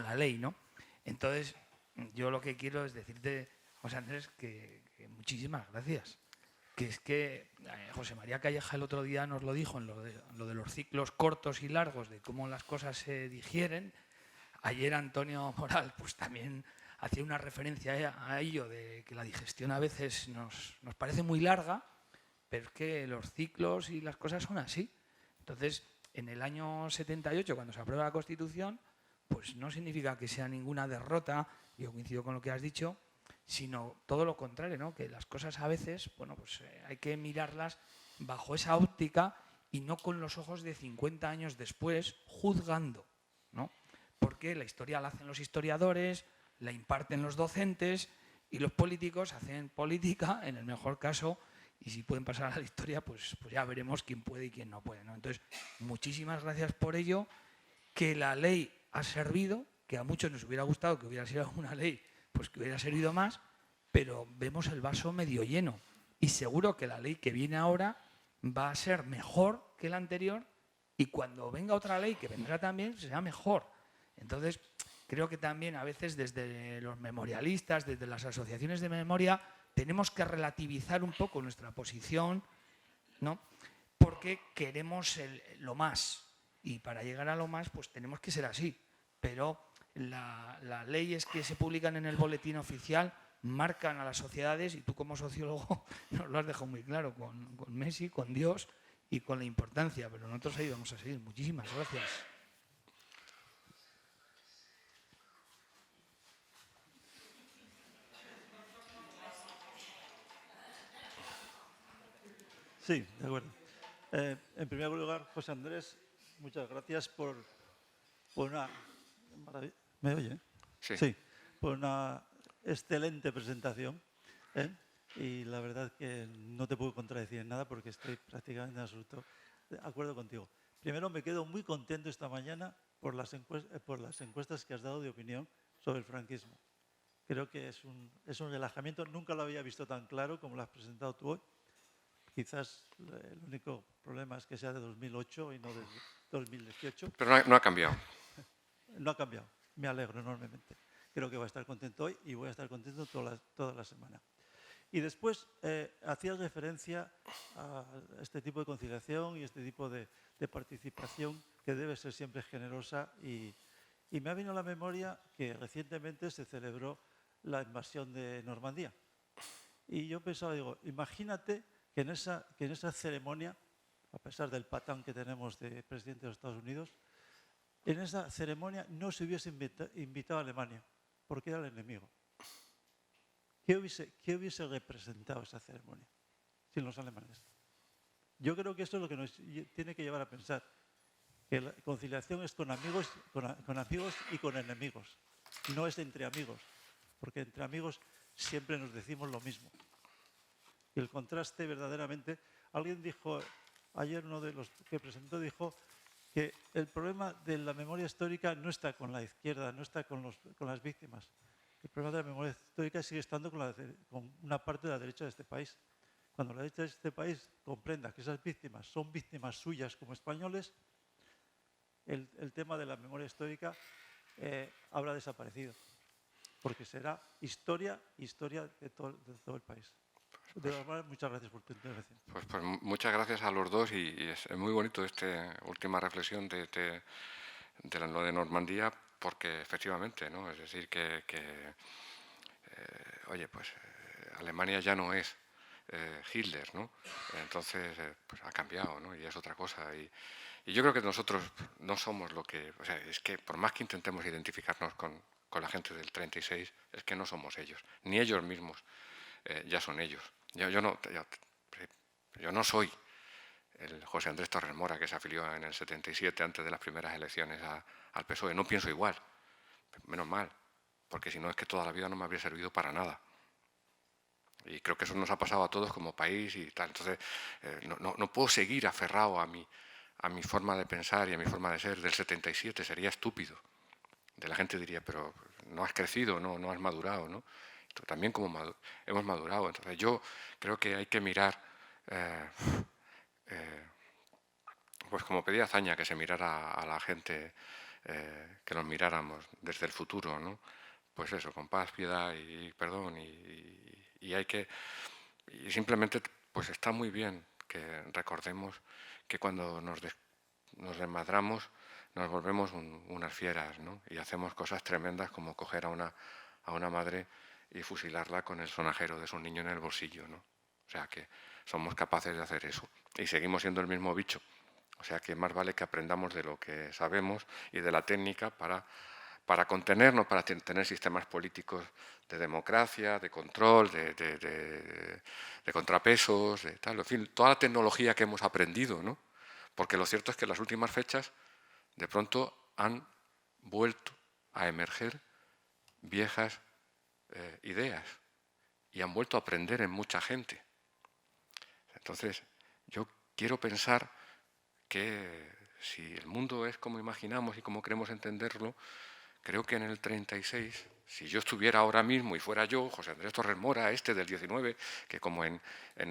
la ley, ¿no? Entonces, yo lo que quiero es decirte, José Andrés, que muchísimas gracias. Que es que José María Calleja el otro día nos lo dijo en lo de los ciclos cortos y largos, de cómo las cosas se digieren. Ayer Antonio Moral pues también hacía una referencia a ello, de que la digestión a veces nos parece muy larga, pero es que los ciclos y las cosas son así. Entonces, en el año 78, cuando se aprueba la Constitución, pues no significa que sea ninguna derrota, yo coincido con lo que has dicho, sino todo lo contrario, ¿no? Que las cosas a veces, bueno, pues hay que mirarlas bajo esa óptica y no con los ojos de 50 años después, juzgando, ¿no? Porque la historia la hacen los historiadores, la imparten los docentes y los políticos hacen política, en el mejor caso, y si pueden pasar a la historia, pues ya veremos quién puede y quién no puede, ¿no? Entonces, muchísimas gracias por ello, que la ley ha servido, que a muchos nos hubiera gustado que hubiera sido una ley pues que hubiera servido más, pero vemos el vaso medio lleno y seguro que la ley que viene ahora va a ser mejor que la anterior y cuando venga otra ley que vendrá también será mejor. Entonces, creo que también a veces desde los memorialistas, desde las asociaciones de memoria, tenemos que relativizar un poco nuestra posición, ¿no? Porque queremos lo más y para llegar a lo más pues tenemos que ser así. Pero las leyes que se publican en el boletín oficial marcan a las sociedades y tú como sociólogo nos lo has dejado muy claro con Messi, con Dios y con la importancia, pero nosotros ahí vamos a seguir. Muchísimas gracias. Sí, de acuerdo. En primer lugar, José Andrés, muchas gracias por una... ¿Me oye? Sí. Sí, por una excelente presentación. Y la verdad que no te puedo contradecir en nada porque estoy prácticamente en absoluto de acuerdo contigo. Primero, me quedo muy contento esta mañana por las encuestas que has dado de opinión sobre el franquismo. Creo que es un relajamiento. Nunca lo había visto tan claro como lo has presentado tú hoy. Quizás el único problema es que sea de 2008 y no de 2018. Pero no ha cambiado. No ha cambiado. Me alegro enormemente. Creo que va a estar contento hoy y voy a estar contento toda la semana. Y después hacías referencia a este tipo de conciliación y este tipo de participación que debe ser siempre generosa y me ha venido a la memoria que recientemente se celebró la invasión de Normandía. Y yo pensaba, digo, imagínate que en esa ceremonia, a pesar del patán que tenemos de presidente de los Estados Unidos, en esa ceremonia no se hubiese invitado a Alemania, porque era el enemigo. ¿Qué hubiese representado esa ceremonia sin los alemanes? Yo creo que eso es lo que nos tiene que llevar a pensar, que la conciliación es con amigos y con enemigos, no es entre amigos, porque entre amigos siempre nos decimos lo mismo. Y el contraste verdaderamente, alguien dijo, ayer uno de los que presentó dijo que el problema de la memoria histórica no está con la izquierda, no está con las víctimas. El problema de la memoria histórica sigue estando con una parte de la derecha de este país. Cuando la derecha de este país comprenda que esas víctimas son víctimas suyas como españoles, el tema de la memoria histórica habrá desaparecido. Porque será historia de todo el país. De verdad, muchas gracias por tu intervención. Pues muchas gracias a los dos y es muy bonito esta última reflexión de lo de Normandía porque efectivamente, ¿no? Es decir, oye, pues Alemania ya no es Hitler, ¿no? Entonces pues ha cambiado, ¿no? Y es otra cosa. Y yo creo que nosotros no somos lo que... O sea, es que por más que intentemos identificarnos con la gente del 36, es que no somos ellos. Ni ellos mismos ya son ellos. Yo no soy el José Andrés Torres Mora que se afilió en el 77 antes de las primeras elecciones al PSOE. No pienso igual, menos mal, porque si no es que toda la vida no me habría servido para nada. Y creo que eso nos ha pasado a todos como país y tal. Entonces, no puedo seguir aferrado a mi forma de pensar y a mi forma de ser del 77. Sería estúpido. De la gente diría, pero no has crecido, no has madurado, ¿no? También como hemos madurado. Entonces yo creo que hay que mirar, pues como pedía Azaña, que se mirara a la gente, que nos miráramos desde el futuro, ¿no? Pues eso, con paz, piedad y perdón. Y hay que, y simplemente, pues está muy bien que recordemos que cuando nos desmadramos, nos volvemos unas fieras, ¿no? Y hacemos cosas tremendas como coger a una madre y fusilarla con el sonajero de su niño en el bolsillo, ¿no? O sea que somos capaces de hacer eso. Y seguimos siendo el mismo bicho. O sea que más vale que aprendamos de lo que sabemos y de la técnica para contenernos, para tener sistemas políticos de democracia, de control, de contrapesos, de tal. En fin, toda la tecnología que hemos aprendido, ¿no? Porque lo cierto es que en las últimas fechas de pronto han vuelto a emerger viejas ideas y han vuelto a aprender en mucha gente. Entonces, yo quiero pensar que si el mundo es como imaginamos y como queremos entenderlo, creo que en el 36, si yo estuviera ahora mismo y fuera yo, José Andrés Torres Mora, del 19, que como en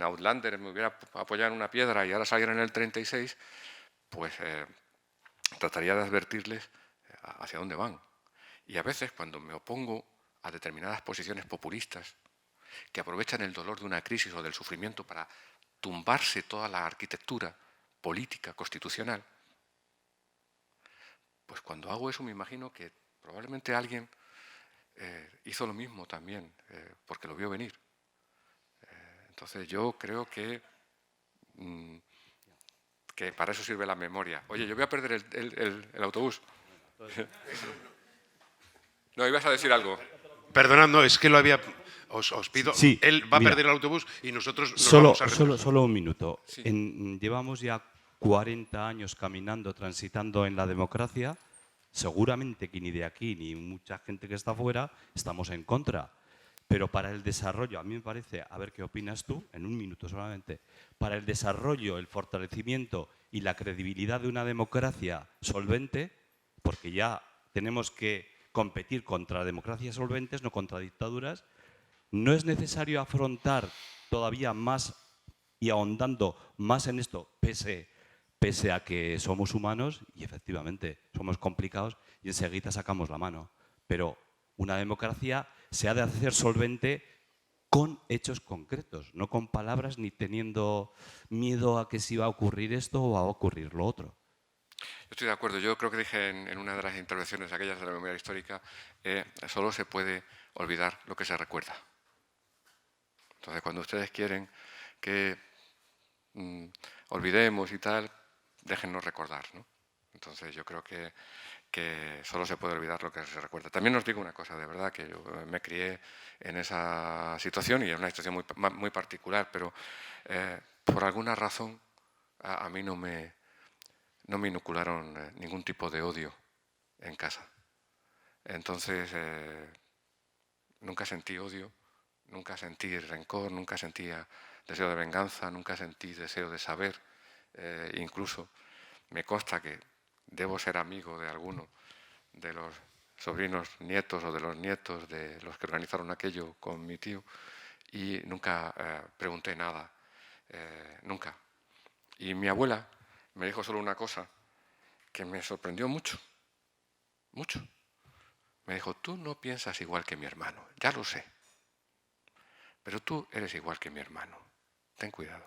Outlander me hubiera apoyado en una piedra y ahora saliera en el 36, pues trataría de advertirles hacia dónde van. Y a veces cuando me opongo a determinadas posiciones populistas que aprovechan el dolor de una crisis o del sufrimiento para tumbarse toda la arquitectura política, constitucional, pues cuando hago eso me imagino que probablemente alguien hizo lo mismo también, porque lo vio venir. Entonces yo creo que para eso sirve la memoria. Oye, yo voy a perder el autobús. No, ibas a decir algo. Perdonad, no, es que lo había... Os pido, Sí, él va a mira, perder el autobús y nosotros nos vamos a retrasar. Solo un minuto. Sí. Llevamos ya 40 años caminando, transitando en la democracia. Seguramente que ni de aquí ni mucha gente que está fuera estamos en contra. Pero para el desarrollo, a mí me parece, a ver qué opinas tú, en un minuto solamente, para el desarrollo, el fortalecimiento y la credibilidad de una democracia solvente, porque ya tenemos que competir contra democracias solventes, no contra dictaduras, no es necesario afrontar todavía más y ahondando más en esto, pese a que somos humanos y efectivamente somos complicados y enseguida sacamos la mano. Pero una democracia se ha de hacer solvente con hechos concretos, no con palabras ni teniendo miedo a que si va a ocurrir esto o va a ocurrir lo otro. Yo estoy de acuerdo. Yo creo que dije en una de las intervenciones aquellas de la memoria histórica, solo se puede olvidar lo que se recuerda. Entonces, cuando ustedes quieren que olvidemos y tal, déjennos recordar, ¿no? Entonces, yo creo que solo se puede olvidar lo que se recuerda. También os digo una cosa, de verdad, que yo me crié en esa situación y en una situación muy particular, pero por alguna razón a mí no me inocularon ningún tipo de odio en casa. Entonces, nunca sentí odio, nunca sentí rencor, nunca sentía deseo de venganza, nunca sentí deseo de saber. Incluso me consta que debo ser amigo de alguno de los sobrinos nietos o de los nietos de los que organizaron aquello con mi tío y nunca pregunté nada, nunca. Y mi abuela me dijo solo una cosa que me sorprendió mucho, mucho. Me dijo, tú no piensas igual que mi hermano, ya lo sé, pero tú eres igual que mi hermano, ten cuidado.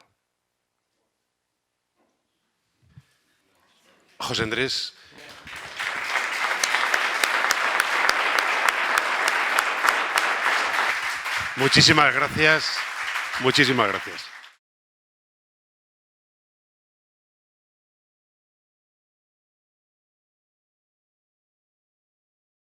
José Andrés. Muchísimas gracias. Muchísimas gracias.